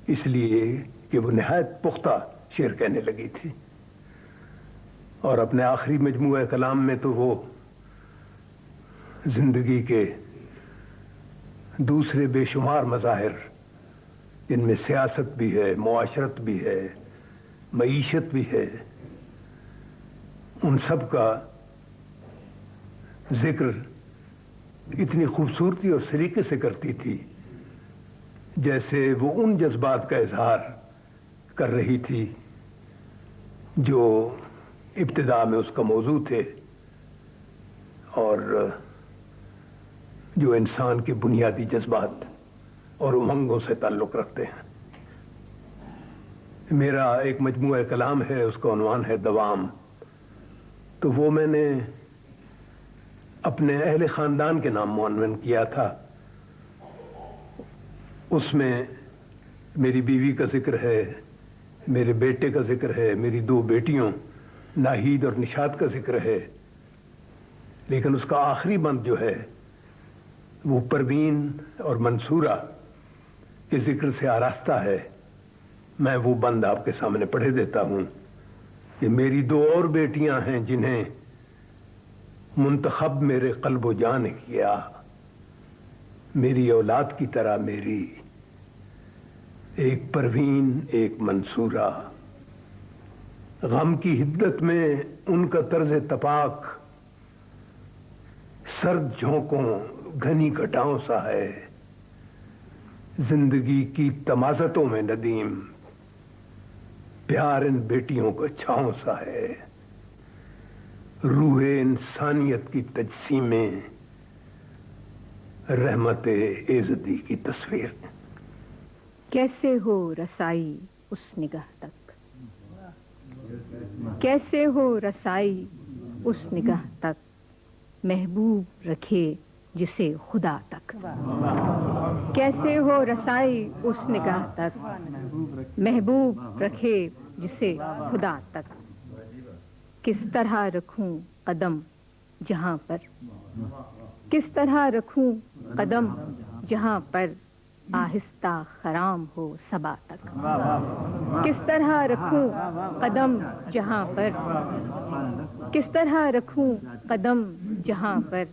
इसलिए कि वो नहायत पुख्ता शेर कहने लगी थी। और अपने आखिरी मजमूआ कलाम में तो वो जिंदगी के दूसरे बेशुमार मज़ाहिर, जिनमें सियासत भी है, मुआशरत भी है, मईशत भी है, उन सब का जिक्र इतनी खूबसूरती और सलीके से करती थी जैसे वो उन जज्बात का इजहार कर रही थी जो इब्तिदा में उसका मौजू थे और जो इंसान के बुनियादी जज्बात और उमंगों से ताल्लुक़ रखते हैं। मेरा एक मजमूआ कलाम है, उसका उन्वान है दवाम। तो वो मैंने अपने अहले ख़ानदान के नाम मुअन्वन किया था। उसमें मेरी बीवी का जिक्र है, मेरे बेटे का जिक्र है, मेरी दो बेटियों नाहीद और निशात का जिक्र है, लेकिन उसका आखिरी बंद जो है वो परवीन और मंसूरा के जिक्र से आरास्ता है। मैं वो बंद आपके सामने पढ़े देता हूँ कि मेरी दो और बेटियां हैं जिन्हें मुंतखब मेरे क़ल्ब जान ने किया, मेरी औलाद की तरह मेरी, एक परवीन एक मंसूरा। गम की हिद्दत में उनका तर्ज तपाक सर्द झोंकों घनी घटाओं सा है, जिंदगी की तमाज़तों में नदीम प्यार इन बेटियों को छांव सा है। रूह इंसानियत की तजसीम में रहमत इज़्ज़ती की तस्वीर। कैसे हो रसाई उस निगाह तक, कैसे हो रसाई उस निगाह तक, महबूब रखे जिसे खुदा तक। कैसे हो रसाई उस निगाह तक, महबूब रखे जिसे खुदा तक। किस तरह रखूं कदम जहां पर, किस तरह रखूं कदम जहां पर आहिस्ता खराम हो सबा तक। किस तरह रखूं कदम जहां पर, किस तरह रखूं कदम जहां पर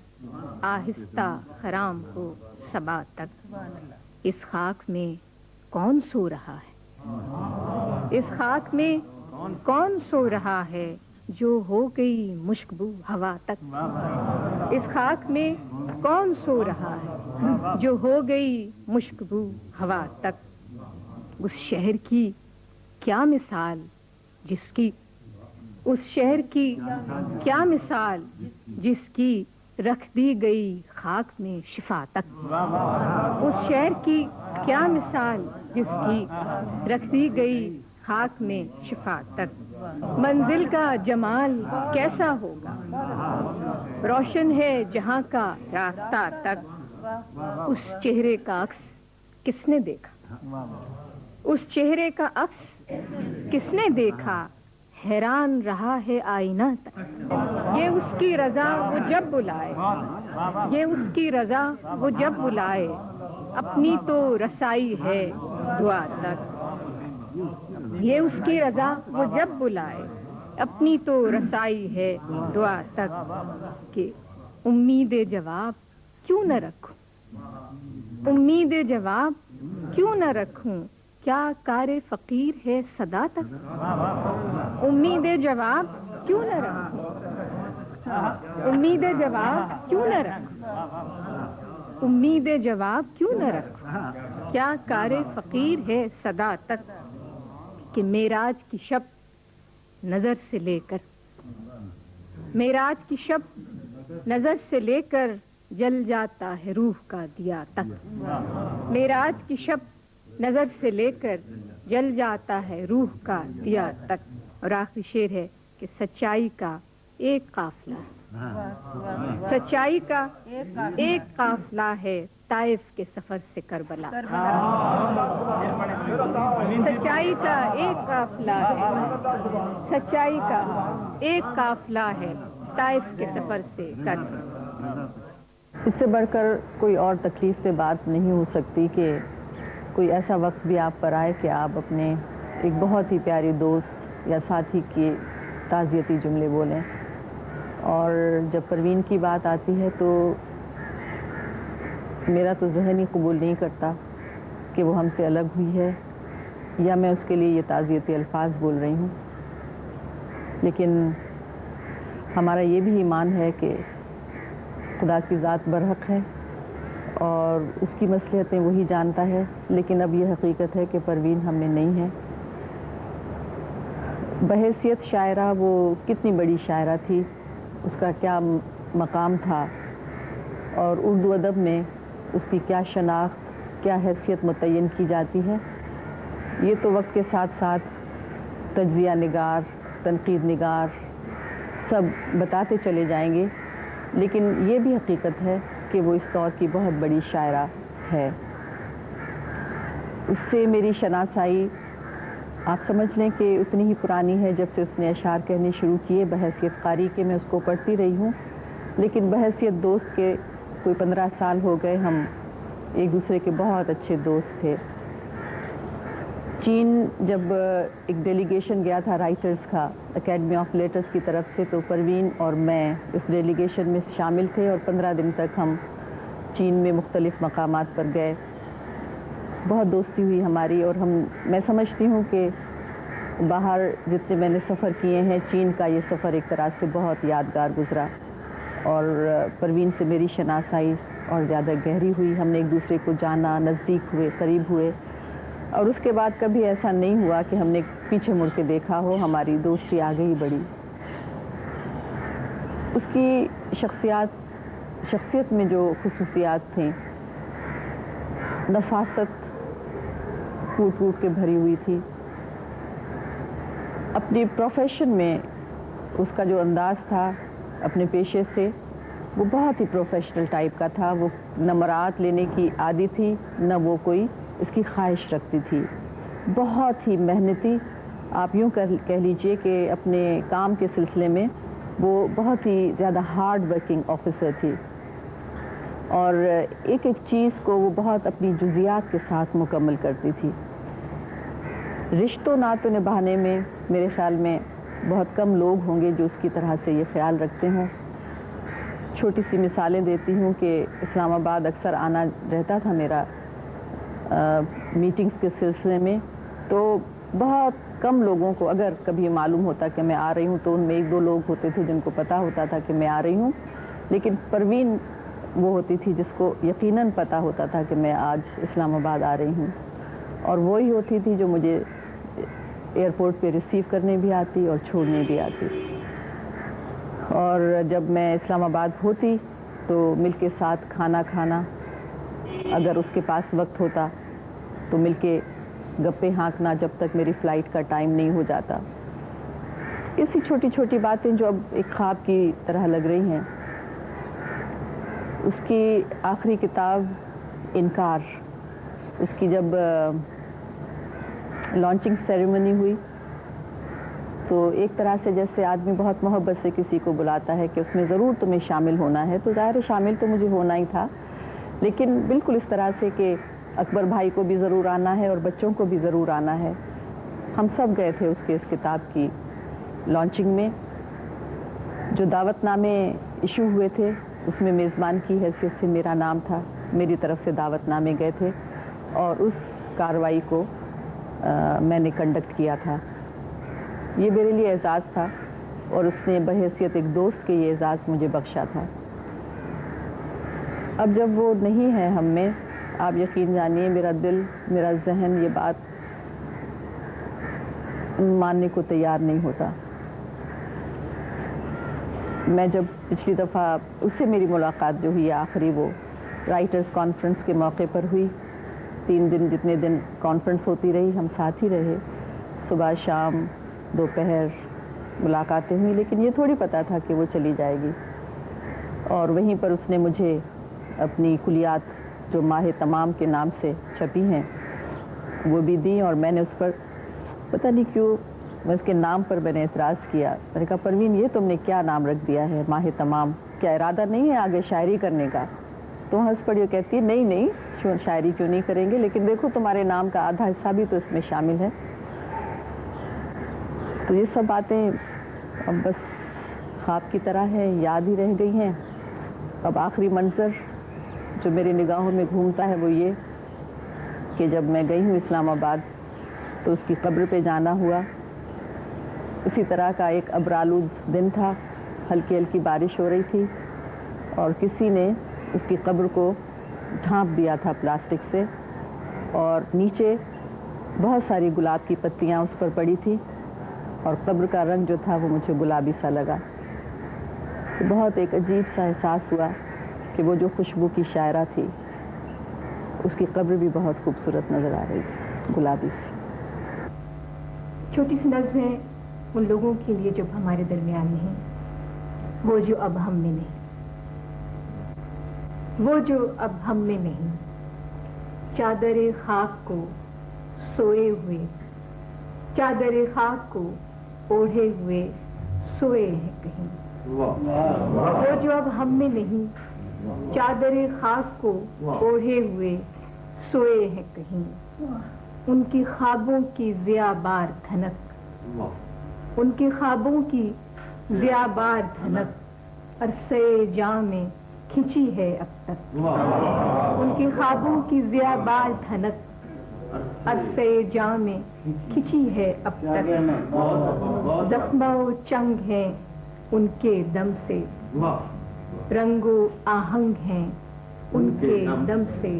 आहिस्ता खराम हो सबा तक। इस खाक में कौन सो रहा है, इस खाक में कौन सो रहा है, जो हो गई मुश्कबू हवा तक। इस खाक में कौन सो रहा है, जो हो गई मुश्कबू हवा तक। उस शहर की क्या मिसाल जिसकी, उस शहर की क्या मिसाल जिसकी रख दी गई खाक में शिफा तक। उस शहर की क्या मिसाल जिसकी रख दी गई खाक में शिफा तक। मंजिल का जमाल कैसा होगा, रोशन है जहां का रास्ता तक। उस चेहरे का अक्स किसने देखा, उस चेहरे का अक्स किसने देखा, हैरान रहा है आईना तक। ये उसकी रजा वो जब बुलाए, ये उसकी रजा वो जब बुलाए, अपनी तो रसाई है दुआ तक। ये उसकी रजा वो जब बुलाए, अपनी तो रसाई है दुआ तक। कि उम्मीद जवाब क्यों न रखूं, उम्मीद जवाब क्यों न रखूं, क्या कारे फकीर है सदा तक। उम्मीद जवाब क्यों न रखूं, उम्मीद जवाब क्यों न रखूं, उम्मीद जवाब क्यों न रखूं, क्या कारे फकीर है सदा तक। कि मेराज की शब नजर से लेकर, मेराज की शब नजर से लेकर जल जाता है रूह का दिया तक। मेराज की शब नजर से लेकर जल जाता है रूह का दिया तक। और आखिरी शेर है कि सच्चाई का एक काफिला, सच्चाई का एक काफिला है ताइफ के सफर से करबला। सच्चाई का एक काफिला है, सच्चाई का एक काफिला है ताइफ के सफर से करबला। इससे बढ़कर कोई और तकलीफ पे बात नहीं हो सकती कि कोई ऐसा वक्त भी आप पर आए कि आप अपने एक बहुत ही प्यारे दोस्त या साथी के ताज़ियती जुमले बोलें। और जब परवीन की बात आती है तो मेरा तो ज़हन ही कबूल नहीं करता कि वो हमसे अलग हुई है या मैं उसके लिए ये ताज़ियती अल्फाज बोल रही हूँ। लेकिन हमारा ये भी ईमान है कि खुदा की ज़ात बरहक है और उसकी मसलहतें वही जानता है। लेकिन अब ये हकीकत है कि परवीन हमें नहीं है। बहैसियत शायरा वो कितनी बड़ी शायरा थी, उसका क्या मकाम था और उर्दू अदब में उसकी क्या शनाख्त, क्या हैसियत मुतय्यन की जाती है, ये तो वक्त के साथ साथ तज्ज़िया निगार, तनकीद निगार सब बताते चले जाएंगे। लेकिन ये भी हकीकत है कि वो इस दौर की बहुत बड़ी शायरा है। उससे मेरी शनासाई आप समझ लें कि उतनी ही पुरानी है जब से उसने अशार कहने शुरू किए। बहैसियत क़ारी के मैं उसको पढ़ती रही हूँ, लेकिन बहैसियत दोस्त के कोई 15 साल हो गए हम एक दूसरे के बहुत अच्छे दोस्त थे। चीन जब एक डेलीगेशन गया था राइटर्स का एकेडमी ऑफ लेटर्स की तरफ से, तो परवीन और मैं इस डेलीगेशन में शामिल थे और 15 दिन तक हम चीन में मुख्तलिफ़ मकामात पर गए। बहुत दोस्ती हुई हमारी और मैं समझती हूँ कि बाहर जितने मैंने सफ़र किए हैं, चीन का ये सफ़र एक तरह से बहुत यादगार गुज़रा और परवीन से मेरी शनासाई और ज़्यादा गहरी हुई। हमने एक दूसरे को जाना, नज़दीक हुए, करीब हुए और उसके बाद कभी ऐसा नहीं हुआ कि हमने पीछे मुड़ के देखा हो। हमारी दोस्ती आगे ही बढ़ी। اس کی شخصیت میں جو خصوصیات تھیں، نفاست پھوٹ پھوٹ کے بھری ہوئی تھی. اپنی پروفیشن میں اس کا جو انداز تھا اپنے پیشے سے، وہ بہت ہی پروفیشنل ٹائپ کا تھا. وہ نہ مراعات لینے کی عادی تھی، نہ وہ کوئی اس کی خواہش رکھتی تھی. بہت ہی محنتی، آپ یوں کہہ لیجئے کہ اپنے کام کے سلسلے میں وہ بہت ہی زیادہ ہارڈ ورکنگ آفیسر تھی، اور ایک ایک چیز کو وہ بہت اپنی جزیات کے ساتھ مکمل کرتی تھی. رشتوں ناتوں نبھانے میں میرے خیال میں بہت کم لوگ ہوں گے جو اس کی طرح سے یہ خیال رکھتے ہوں. چھوٹی سی مثالیں دیتی ہوں کہ اسلام آباد اکثر آنا رہتا تھا میرا میٹنگز کے سلسلے میں، تو بہت کم لوگوں کو اگر کبھی معلوم ہوتا کہ میں آ رہی ہوں تو ان میں 1-2 لوگ ہوتے تھے جن کو پتہ ہوتا تھا کہ میں آ رہی ہوں. لیکن پروین وہ ہوتی تھی جس کو یقیناً پتہ ہوتا تھا کہ میں آج اسلام آباد آ رہی ہوں، اور وہی ہوتی تھی جو مجھے ایئرپورٹ پہ ریسیو کرنے بھی آتی اور چھوڑنے بھی آتی. اور جب میں اسلام آباد ہوتی تو مل کے ساتھ کھانا کھانا، اگر اس کے پاس وقت ہوتا تو مل کے گپے ہانکنا جب تک میری فلائٹ کا ٹائم نہیں ہو جاتا. اسی چھوٹی چھوٹی باتیں جو اب ایک خواب کی طرح لگ رہی ہیں. اس کی آخری کتاب انکار، اس کی جب لانچنگ سیریمنی ہوئی تو ایک طرح سے جیسے آدمی بہت محبت سے کسی کو بلاتا ہے کہ اس میں ضرور تمہیں شامل ہونا ہے، تو ظاہر شامل تو مجھے ہونا ہی تھا، لیکن بالکل اس طرح سے کہ اکبر بھائی کو بھی ضرور آنا ہے اور بچوں کو بھی ضرور آنا ہے. ہم سب گئے تھے اس کتاب کی لانچنگ میں. جو دعوت نامے ایشو ہوئے تھے اس میں میزبان کی حیثیت سے میرا نام تھا، میری طرف سے دعوت نامے گئے تھے اور اس کارروائی کو میں نے کنڈکٹ کیا تھا. یہ میرے لیے اعزاز تھا اور اس نے بحیثیت ایک دوست کے یہ اعزاز مجھے بخشا تھا. اب جب وہ نہیں ہے ہم میں، آپ یقین جانیے میرا دل، میرا ذہن یہ بات ماننے کو تیار نہیں ہوتا. میں جب پچھلی دفعہ اس سے میری ملاقات جو ہوئی آخری، وہ رائٹرز کانفرنس کے موقع پر ہوئی. 3 دن جتنے دن کانفرنس ہوتی رہی ہم ساتھ ہی رہے، صبح شام دوپہر ملاقاتیں ہوئی، لیکن یہ تھوڑی پتہ تھا کہ وہ چلی جائے گی. اور وہیں پر اس نے مجھے اپنی کلیات جو ماہ تمام کے نام سے چھپی ہیں وہ بھی دیں، اور میں نے اس پر پتہ نہیں کیوں میں اس کے نام پر میں نے اعتراض کیا. میں نے کہا پروین یہ تم نے کیا نام رکھ دیا ہے ماہ تمام، کیا ارادہ نہیں ہے آگے شاعری کرنے کا؟ تو ہنس پڑی اور کہتی ہے نہیں شاعری کیوں نہیں کریں گے، لیکن دیکھو تمہارے نام کا آدھا حصہ بھی تو اس میں شامل ہے. تو یہ سب باتیں اب بس خواب کی طرح ہے، یاد ہی رہ گئی ہیں. اب آخری منظر جو میری نگاہوں میں گھومتا ہے وہ یہ کہ جب میں گئی ہوں اسلام آباد تو اس کی قبر پہ جانا ہوا. اسی طرح کا ایک ابرآلود دن تھا، ہلکی ہلکی بارش ہو رہی تھی اور کسی نے اس کی قبر کو ڈھانپ دیا تھا پلاسٹک سے، اور نیچے بہت ساری گلاب کی پتیاں اس پر پڑی تھی اور قبر کا رنگ جو تھا وہ مجھے گلابی سا لگا. تو بہت ایک عجیب سا احساس ہوا کہ وہ جو خوشبو کی شاعرہ تھی اس کی قبر بھی بہت خوبصورت نظر آ رہی تھی، گلابی سی. چھوٹی سی نظم ہے ان لوگوں کے لیے جو ہمارے درمیان نہیں، وہ جو اب ہم میں نہیں، وہ جو اب ہم میں نہیں. چادر خاک کو سوئے ہوئے، چادر خاک کو اوڑھے ہوئے سوئے ہیں کہیں. وہ جو اب ہم میں نہیں، چادر خاک کو اوڑھے ہوئے سوئے ہیں کہیں. ان کی خوابوں کی ضیا بار دھنک، ان کے خوابوں کی ضیا بار دھنک عرصے جاں میں کھنچی ہے اب تک. ان کے خوابوں کی ضیا بار دھنک عرصے جاں میں کھنچی ہے اب تک. زخم و چنگ ہیں ان کے دم سے، رنگ و آہنگ ہیں ان کے دم سے.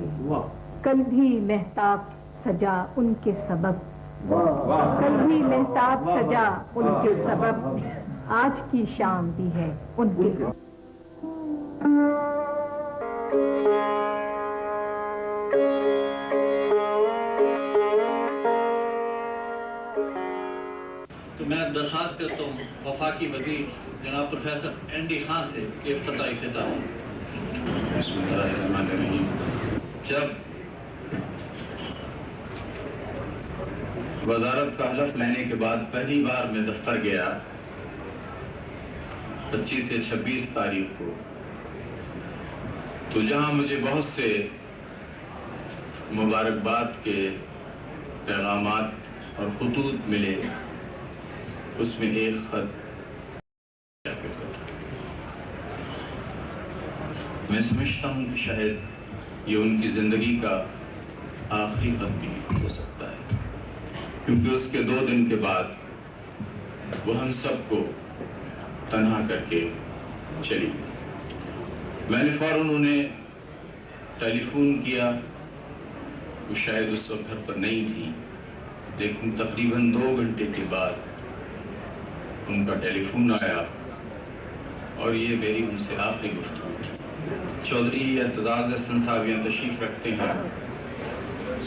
کل بھی مہتاب سجا ان کے سبب، کل بھی مہتاب سجا ان کے سبب. آج کی شام بھی ہے ان کے لیے. تو میں درخواست کرتا ہوں وفاقی وزیر جناب پروفیسر این ڈی خان سے کہ افتتاحی خطاب. بسم اللہ الرحمن الرحیم. جب وزارت کا حلف لینے کے بعد پہلی بار میں دفتر گیا 25 سے 26 تاریخ کو، تو جہاں مجھے بہت سے مبارکباد کے پیغامات اور خطوط ملے، اس میں ایک خط میں سمجھتا ہوں کہ شاید یہ ان کی زندگی کا آخری خط بھی ہو سکتا ہے، کیونکہ اس کے 2 دن کے بعد وہ ہم سب کو تنہا کر کے چلی گئی. میں نے فوراً انہیں ٹیلی فون کیا. وہ شاید اس وقت گھر پر نہیں تھی، لیکن تقریباً 2 گھنٹے کے بعد ان کا ٹیلی فون آیا اور یہ میری ان سے آخری گفتگو تھی. چودھری اعتزاز احسن صاحب یہاں تشریف رکھتے ہیں.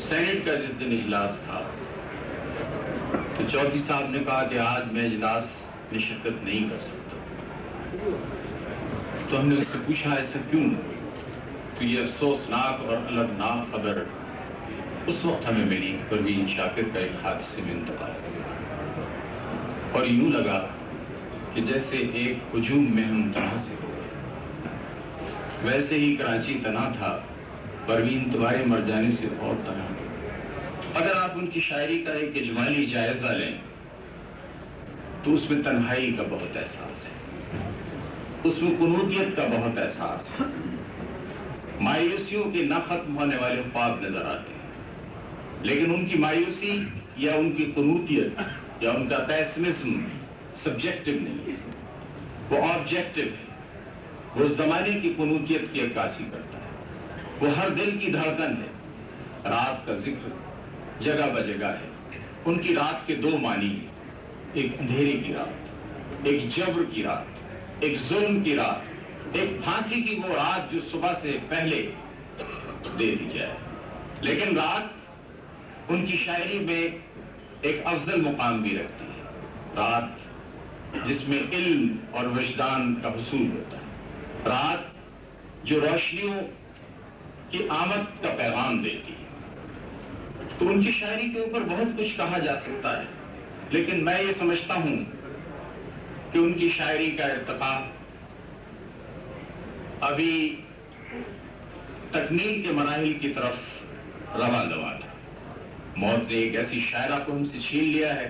سینٹ کا جس دن اجلاس تھا تو چودھری صاحب نے کہا کہ آج میں اجلاس میں شرکت نہیں کر سکتا. تو ہم نے اس سے پوچھا ایسا کیوں؟ تو یہ افسوسناک اور الگناک خبر اس وقت ہمیں ملی کہ پروین شاکر کا ایک حادثے میں انتقال ہو گیا، اور یوں لگا کہ جیسے ایک ہجوم میں ہم تنہا سے ہو گئے. ویسے ہی کراچی تنہا تھا، پروین تمہارے مر جانے سے اور تنہا. اگر آپ ان کی شاعری کا ایک اجمالی جائزہ لیں تو اس میں تنہائی کا بہت احساس ہے، اس میں قنوتیت کا بہت احساس ہے. مایوسیوں کے نہ ختم ہونے والے خواب نظر آتے ہیں، لیکن ان کی مایوسی یا ان کی قنوتیت یا ان کا پیسمزم سبجیکٹو نہیں ہے، وہ آبجیکٹو ہے. وہ زمانے کی قنوتیت کی عکاسی کرتا ہے. وہ ہر دل کی دھڑکن ہے. رات کا ذکر جگہ بجگہ ہے. ان کی رات کے 2 معنی ہیں، ایک اندھیرے کی رات، ایک جبر کی رات، ایک ظلم کی رات، ایک پھانسی کی وہ رات جو صبح سے پہلے دے دی جائے. لیکن رات ان کی شاعری میں ایک افضل مقام بھی رکھتی ہے. رات جس میں علم اور وجدان کا حصول ہوتا ہے. رات جو روشنیوں کی آمد کا پیغام دیتی ہے. تو ان کی شاعری کے اوپر بہت کچھ کہا جا سکتا ہے، لیکن میں یہ سمجھتا ہوں کہ ان کی شاعری کا ارتقاء ابھی تکمیل کے مراحل کی طرف رواں دواں تھا. موت نے ایک ایسی شاعرہ کو ہم سے چھین لیا ہے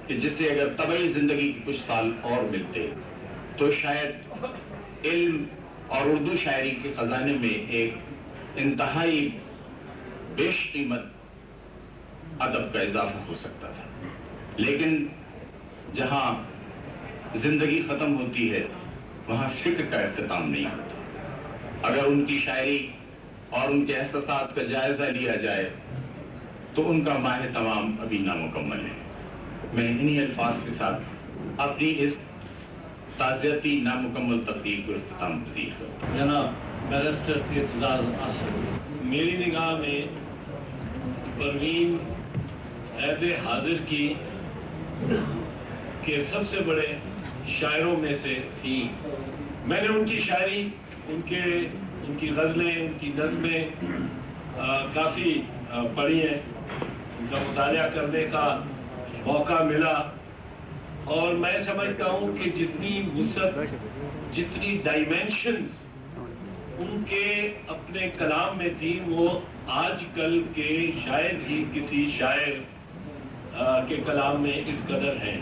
کہ جسے اگر طبعی زندگی کے کچھ سال اور ملتے تو شاید علم اور اردو شاعری کے خزانے میں ایک انتہائی بیش قیمت ادب کا اضافہ ہو سکتا تھا. لیکن جہاں زندگی ختم ہوتی ہے وہاں فکر کا اختتام نہیں ہوتا. اگر ان کی شاعری اور ان کے احساسات کا جائزہ لیا جائے تو ان کا ماہ تمام ابھی نامکمل ہے. میں انہی الفاظ کے ساتھ اپنی اس تعزیتی نامکمل تقریر کو اختتام پذیر کرتا ہوں. جناب بیرسٹر اعتزاز احسن، میری نگاہ میں پروین عہد حاضر کی کے سب سے بڑے شاعروں میں سے تھی. میں نے ان کی شاعری، ان کی غزلیں، ان کی نظمیں کافی پڑھی ہیں، ان کا مطالعہ کرنے کا موقع ملا، اور میں سمجھتا ہوں کہ جتنی وسعت، جتنی ڈائمینشنز ان کے اپنے کلام میں تھی وہ آج کل کے شاید ہی کسی شاعر کے کلام میں اس قدر ہیں.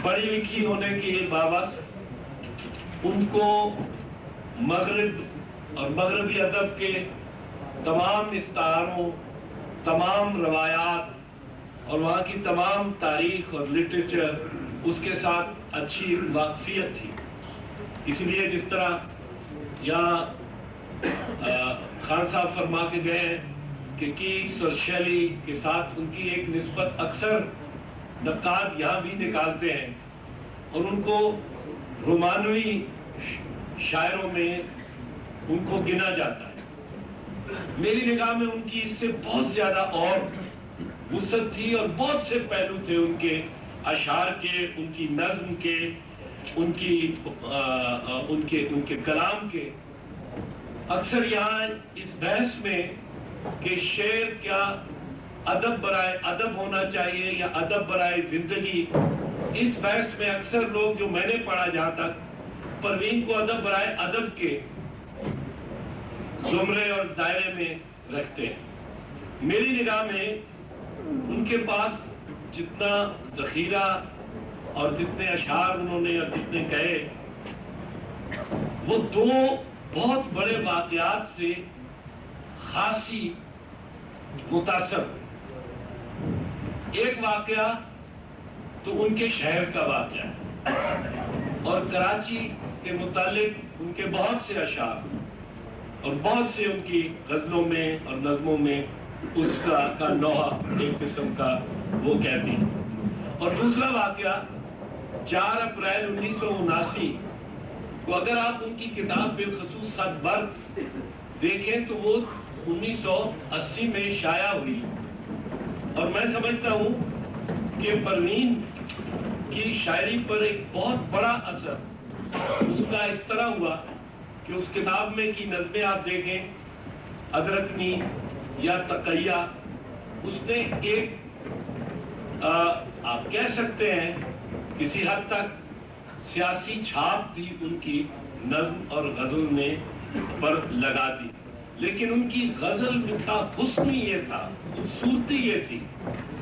پڑھی لکھی ہونے کے باوجود ان کو مغرب اور مغربی ادب کے تمام استعاروں، تمام روایات اور وہاں کی تمام تاریخ اور لٹریچر، اس کے ساتھ اچھی واقفیت تھی. اس لیے جس طرح یہاں خان صاحب فرما کے گئے ہیں کہ کیٹس اور شیلی کے ساتھ ان کی ایک نسبت اکثر نقاد یہاں بھی نکالتے ہیں، और उनको रोमानवी शायरों में उनको गिना जाता है। मेरी निगाह में उनकी इससे बहुत ज्यादा और वुसअत थी और बहुत से पहलू थे उनके अशार के, उनकी नज्म के, उनके कलाम के। अक्सर यहाँ इस बहस में कि शेर क्या अदब बराए अदब होना चाहिए या अदब बराए जिंदगी, इस बहस में अक्सर लोग जो मैंने पढ़ा जहाँ तक परवीन को अदब बराए अदब के जुमरे और दायरे में रखते हैं। मेरी निगाह में उनके पास जितना जखीरा और जितने अशार उन्होंने और जितने कहे, वो दो बहुत बड़े वाक़यात से खासी मुतासर। एक वाक़या तो उनके शहर का वाक़या है और कराची के मुतालिक उनके बहुत से अशार और बहुत से उनकी गज़लों में और नज़मों में उस का नौहा एक किस्म का वो कहती। और दूसरा वाक़या 4 अप्रैल 1979 को अगर आप उनकी किताब बिलखसूस खत बर्क देखें तो वो 1980 में शाया हुई। और मैं समझता हूँ कि परवीन की शायरी पर एक बहुत बड़ा असर उसका इस तरह हुआ कि उस किताब में की नज़में आप देखें, अदरकनी या तकैया, उसने एक आप कह सकते हैं किसी हद तक सियासी छाप भी उनकी नज्म और गजल में पर लगा दी। लेकिन उनकी गजल में का हुस्न ये था, खूबसूरती ये थी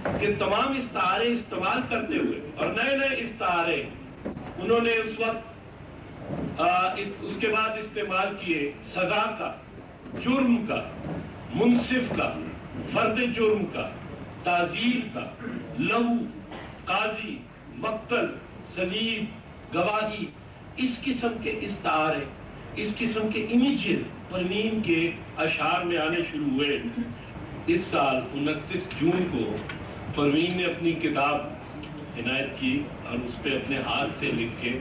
कि तमाम इस्तारे इस्तेमाल करते हुए और नए नए इस्तारे उन्होंने उस वक्त उसके बाद इस्तेमाल किए सजा का, जुर्म का, मुनसिफ का, फर्द जुर्म का, ताजीर का, लहू, काजी, मक्तल, सलीब, गवाही, इस किस्म के इस्तारे, इस किस्म के इमेजेस परवीन के अशार में आने शुरू हुए। इस साल 29 जून को परवीन ने अपनी किताब इनायत की और उस पर अपने हाथ से लिख के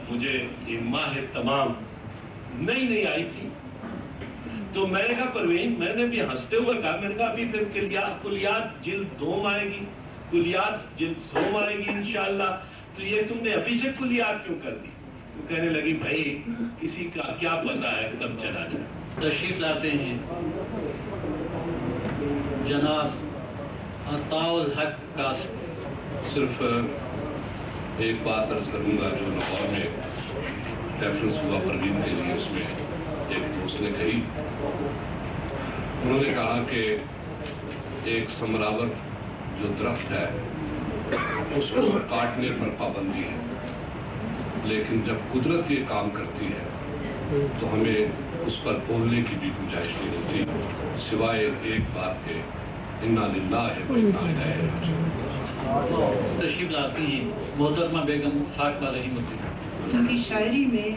मुझे ये माह तमाम नई आई थी। तो मैंने कहा परवीन, मैंने भी हंसते हुए कहा, मैंने कहा अभी फिर कुलियात जिल्द 2 आएगी, कुलियात जिल्द 100 आएगी इंशाअल्लाह, तो ये तुमने अभी से कुलियात क्यों कर दी? तो कहने लगी भाई किसी का क्या पता है कब चला जाए। तशरीफ लाते हैं जनाब अताउल हक का। सिर्फ एक बात अर्ज करूंगा जो लाहौर में रेफरेंस हुआ परवीन के लिए, उसमें एक उसने कही, उन्होंने कहा कि एक समरावर जो दरख्त है उसको काटने पर पाबंदी है, लेकिन जब कुदरत ये काम करती है तो हमें उस पर बोलने की भी गुंजाइश नहीं होती सिवाय एक बात के, इन्ना लिल्लाहि व इन्ना इलैहि राजिऊन। तशरीफ लाती हैं मोहतरमा बेगम साक रहीमतुल्लाह। उनकी शायरी में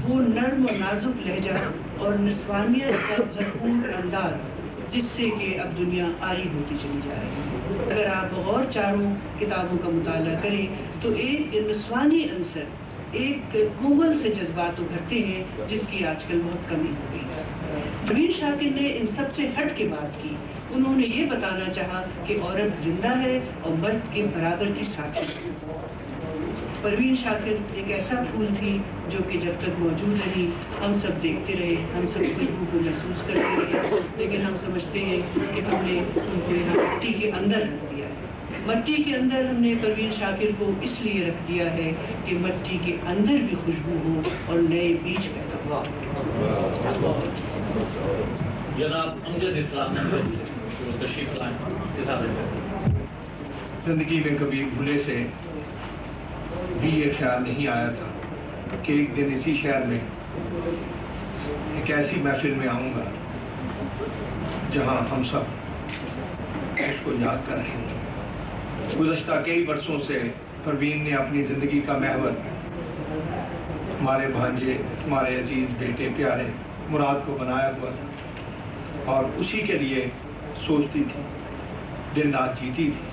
वो नर्म और नाजुक लहजा और निस्वानियत का भरपूर अंदाज जिससे कि अब दुनिया आरी होती चली जा रही है। अगर आप और चारों किताबों का मुताला करें तो एक निस्वानी अंसर, एक कोमल से जज्बात उभरते हैं जिसकी आजकल बहुत कमी हो गई है। परवीन शाकिर ने इन सब से हट के बात की। उन्होंने ये बताना चाहा कि औरत जिंदा है और मर्द के बराबर की साथी है। परवीन शाकिर एक ऐसा फूल थी जो कि जब तक मौजूद रही हम सब देखते रहे, हम सब खुशबू को महसूस करते रहे, लेकिन हम समझते हैं कि हमने उनको यहाँ मिट्टी के अंदर रख दिया है। मट्टी के अंदर हमने परवीन शाकिर को इसलिए रख दिया है कि मट्टी के अंदर भी खुशबू हो और नए बीज पैदा हो। जनाब अमजद इस्लाम तशरीफ लाएं। जिंदगी में कभी भूले से भी ये ख्याल नहीं आया था कि एक दिन इसी शहर में एक ऐसी महफिल में आऊँगा जहाँ हम सब उसको याद कर रहे हैं। गुज़श्ता कई बरसों से परवीन ने अपनी ज़िंदगी का महवर हमारे भांजे, हमारे अजीज बेटे प्यारे मुराद को बनाया हुआ था और उसी के लिए सोचती थी, दिन रात जीती थी।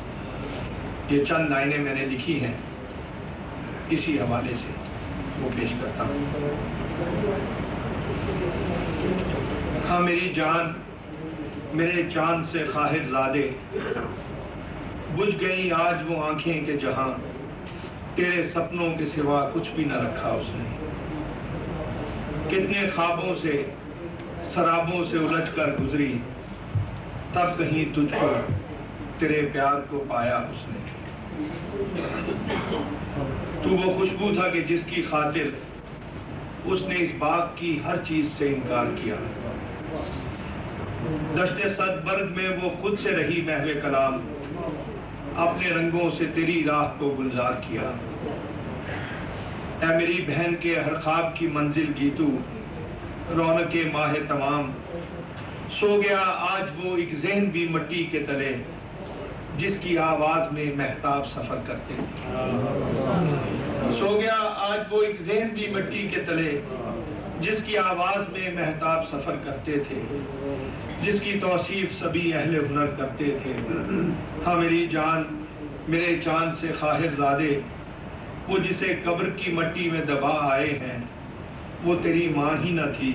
ये चंद लाइनें मैंने लिखी हैं इसी हवाले से वो पेश करता हूँ। हाँ मेरी जान, मेरे चांद से खाहिर ज़ादे, बुझ गई आज वो आंखें के जहां तेरे सपनों के सिवा कुछ भी न रखा उसने। कितने ख्वाबों से शराबों से उलझ कर गुजरी, तब कहीं तुझको तेरे प्यार को पाया उसने। तू वो खुशबू था कि जिसकी खातिर उसने इस बाग की हर चीज से इनकार किया। दश्ते सदबर्द में वो खुद से रही महवे कलाम, अपने रंगों से तेरी राह को गुलजार किया। ऐ मेरी बहन के हर ख्वाब की मंजिल गीतू, रौनके माहे तमाम, सो गया आज वो एक ज़हन भी मिट्टी के तले, जिसकी आवाज में महताब सफर करते थे। सो गया आज वो एक ज़हन भी मिट्टी के तले, जिसकी आवाज में महताब सफर करते थे, जिसकी तौसीफ सभी अहले हुनर करते थे। हाँ मेरी जान, मेरे चांद से खाहिर ज़ादे, वो जिसे कब्र की मट्टी में दबा आए हैं, वो तेरी माँ ही न थी,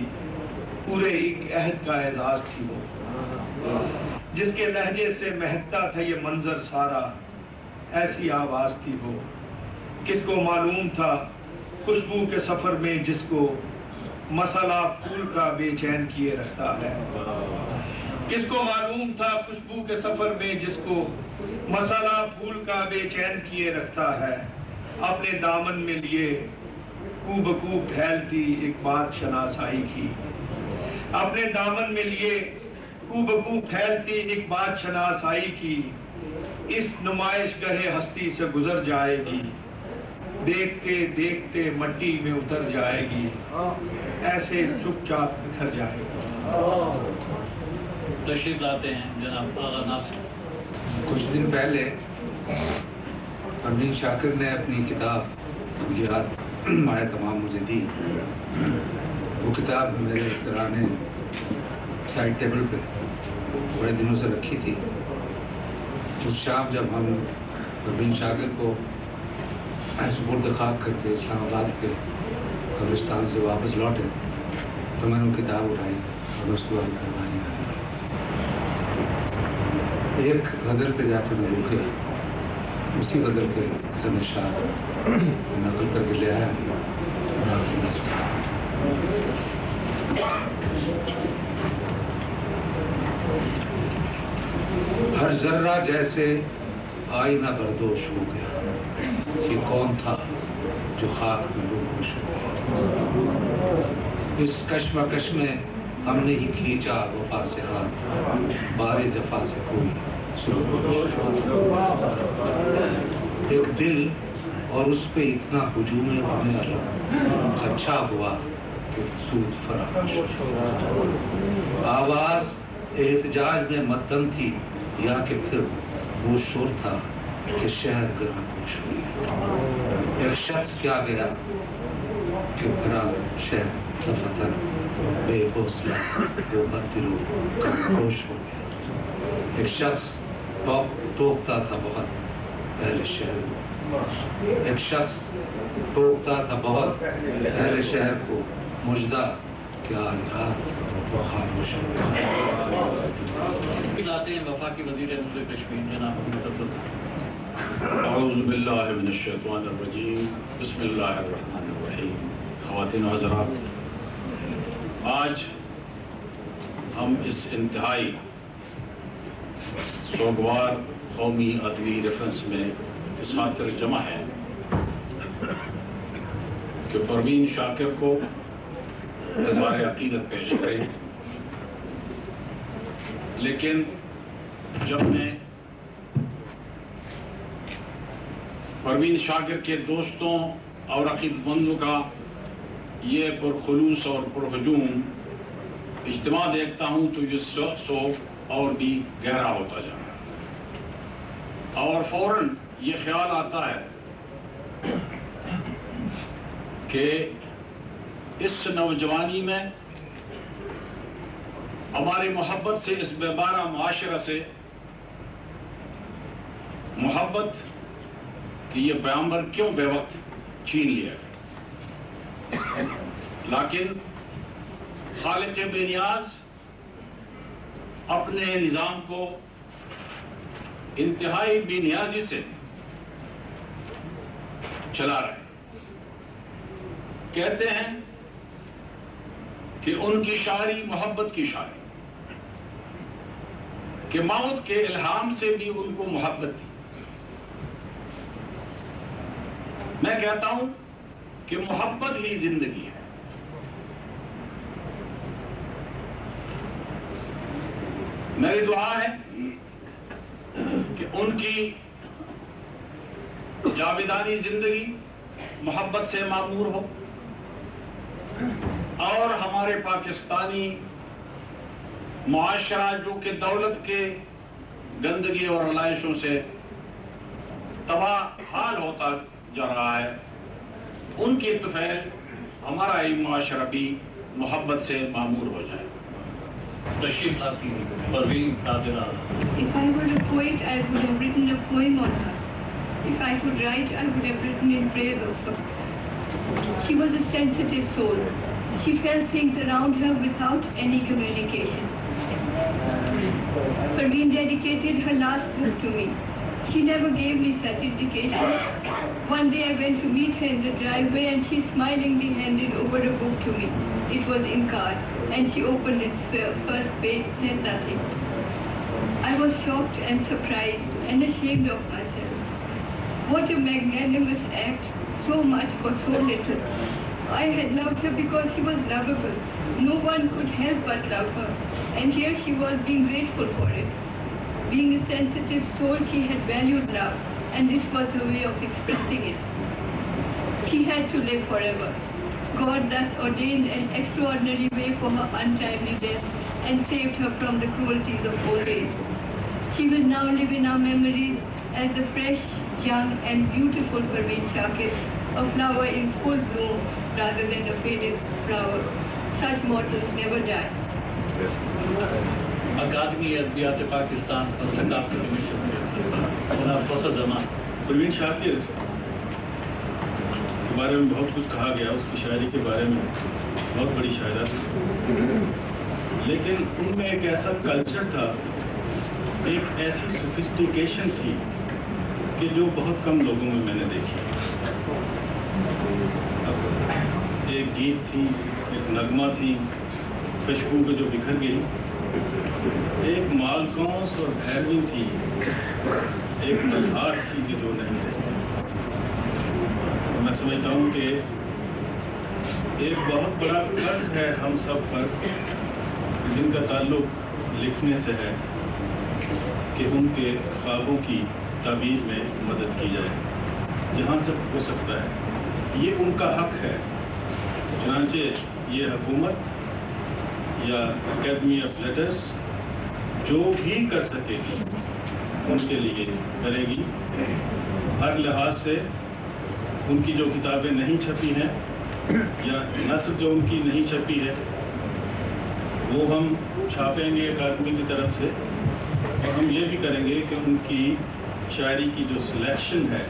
पूरे एक अहद का एजाज थी वो। जिसके लहजे से महकता था ये मंजर सारा, ऐसी आवाज थी वो। किसको मालूम था खुशबू के सफर में जिसको मसाला फूल का बेचैन किए रखता है। किसको मालूम था खुशबू के सफर में जिसको मसाला फूल का बेचैन किए रखता है। अपने दामन में लिए कूबकू फैलती एक बात शनासाई की, अपने दामन में लिए कूबकू फैलती एक बात शनासाई की। इस नुमाइश गहे हस्ती से गुजर जाएगी, देखते देखते मट्टी में उतर जाएगी, ऐसे चुपचाप बिखर जाएगी। तशरीफ लाते हैं जनाब आगा नासिर। कुछ दिन पहले परवीन शाकिर ने अपनी किताब याद माहे तमाम मुझे दी। वो किताब मेरे सराहने साइड टेबल पे बड़े दिनों से रखी थी। उस शाम जब हम परवीन शाकिर को सुपुर्द खाक करके इस्लामाबाद के कब्रिस्तान से वापस लौटे, तो मैंने वो किताब उठाई और उसको करवानी। एक गज़ल पे जाकर मैं रुके, उसी गज़ल के तनिशात नकल करके ले आया और आपकी नज़र। हर जर्रा जैसे आईना बर्दोश हो गया कि कौन था जो खाक में रूबोश हो गया। इस कश्मकश में हमने ही खींचा वफा से हाथ, बारे जफा से कोई एक दिल और उस पे इतना हुजूम होने लगा। अच्छा हुआ कि सूद फरामोश। आवाज एहतजाज में मद्दम थी या कि फिर वो शोर था कि शहर गर्म होश हुई। एक शख्स क्या गया कि भरा शहर दफतर बेहौसला वो बददिलो खामोश हो गया। एक शख्स टोकता था बहुत पहले शहर को, एक शख्स टोकता था बहुत पहले शहर को, मुजदा क्या रात वो खामोश हो गया। लाते हैं वफा की वज़ीर मुल्क कश्मीर जनाब औज़ु बिल्लाहि मिनश शैतानिर रजीम, बिस्मिल्लाहिर रहमानिर रहीम। ख़वातीन व हज़रात, आज हम इस इंतहाई सोगवार कौमी अदबी रेफरेंस में इस खातिर जमा है कि परवीन शाकिर को इज़हार अक़ीदत पेश करें। लेकिन जब मैं परवीन शाकिर के दोस्तों और अक़ीदतमंदों का ये पुरखुलूस और पुरहजूम इज्तिमा देखता हूँ तो ये शौक़ और भी गहरा होता जा रहा है और फौरन ये ख्याल आता है कि इस नौजवानी में हमारी मोहब्बत से, इस बेबारा मुआशरा से मोहब्बत कि ये पैगंबर क्यों बेवक्त छीन लिया गया, लेकिन खालिक बेनियाज अपने निज़ाम को इंतहाई बेनियाजी से चला रहे। कहते हैं कि उनकी शायरी मोहब्बत की शायरी, कि मौत के इल्हाम से भी उनको मोहब्बत थी। मैं कहता हूं कि मोहब्बत ही जिंदगी है। मेरी दुआ है कि उनकी जावेदानी जिंदगी मोहब्बत से मामूर हो और हमारे पाकिस्तानी मुआशरा जो कि दौलत के गंदगी और हलाइशों से तबाह हाल होता जा रहा है, उनकी तुफैल हमारा ही मुआशरा भी मोहब्बत से मामूर हो जाए। तशरीफ लाती Parveen ताबिरा। If I were a poet, I would have written a poem on her. If I could write, I would have written in praise of her. She was a sensitive soul. She felt things around her without any communication. Parveen dedicated her last book to me. She never gave me such indication. One day I went to meet her in the driveway and she smilingly handed over a book to me. It was Inkar, and she opened its first page, said nothing. I was shocked and surprised and ashamed of myself. What a magnanimous act, so much for so little. I had loved her because she was lovable. No one could help but love her, and here she was being grateful for it. Being a sensitive soul, she had valued love, and this was her way of expressing it. She had to live forever. God thus ordained an extraordinary way for her untimely death and saved her from the cruelties of old age. She will now live in our memories as the fresh, young and beautiful Parveen Shakir, a flower in full bloom rather than a faded flower. Such mortals never die. अकादमी अदबियात पाकिस्तान और सकाफत commission जनाब फखर जमान। परवीन शाकिर के बारे में बहुत कुछ कहा गया, उसकी शायरी के बारे में बहुत बड़ी शायरा थी, लेकिन उनमें एक ऐसा कल्चर था, एक ऐसी सोफिस्टिकेशन थी कि जो बहुत कम लोगों में मैंने देखी। एक गीत थी, एक नगमा थी, खुशबू के जो बिखर गई, एक मालकौंस और भैरवी थी, एक मल्हार थी कि जो नहीं रही। मैं समझता हूँ कि एक बहुत बड़ा कर्ज है हम सब पर, जिनका ताल्लुक लिखने से है, कि उनके ख्वाबों की ताबीर में मदद की जाए जहाँ से हो सकता है। ये उनका हक है। चुनांचे ये हुकूमत या एकेडमी ऑफ लेटर्स जो भी कर सकेगी उनके लिए करेगी। हर लिहाज से उनकी जो किताबें नहीं छपी हैं या नस्ल जो उनकी नहीं छपी है वो हम छापेंगे अकादमी की तरफ से, और हम ये भी करेंगे कि उनकी शायरी की जो सिलेक्शन है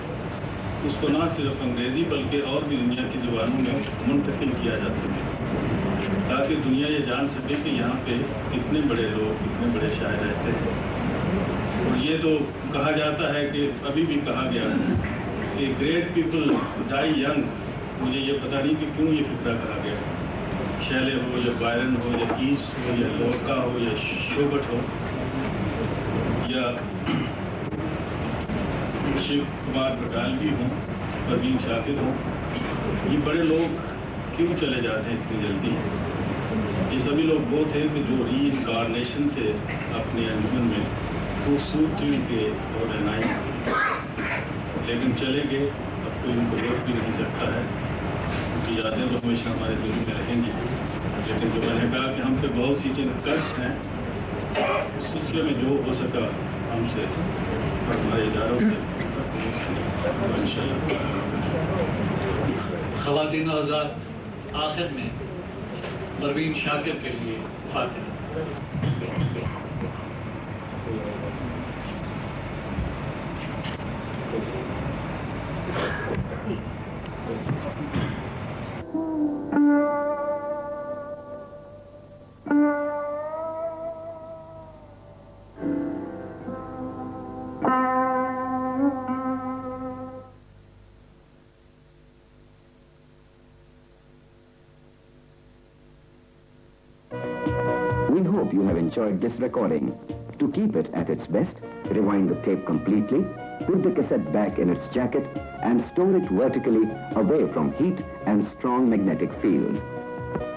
उसको ना सिर्फ अंग्रेज़ी बल्कि और भी दुनिया की ज़ुबानों में मुंतकिल किया जा सके, ताकि दुनिया ये जान सके कि यहाँ पे कितने बड़े लोग, कितने बड़े शायर रहते हैं। और ये तो कहा जाता है कि अभी भी कहा गया कि ग्रेट पीपल डाई यंग। मुझे ये पता नहीं कि क्यों ये फिक्रा कहा गया। शैले हो या बायरन हो या कीस हो या लोका हो या शोबट हो या शिव कुमार बटालवी हों, परवीन शाकिर हों, ये बड़े लोग क्यों चले जाते हैं इतनी जल्दी? ये सभी लोग वो थे कि जो री इनकारनेशन थे अपने अंजुमन में, खूबसूरती के और रहनाई, लेकिन चले गए। अब कोई उनको रोक भी नहीं सकता है, उनकी यादें तो हमेशा हमारे दिल में रहेंगी। लेकिन जो मैंने कहा कि हम पे बहुत सी चीज़ कर्ज हैं, उस सिलसिले में जो हो सका हमसे हमारे इदारों से ख़वातीन और हज़रात, आखिर में परवीन शाकिर के लिए फातिहा। We hope you have enjoyed this recording. To keep it at its best, rewind the tape completely, put the cassette back in its jacket, and store it vertically away from heat and strong magnetic field.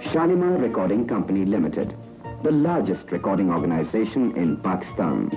Shalimar Recording Company Limited, the largest recording organization in Pakistan.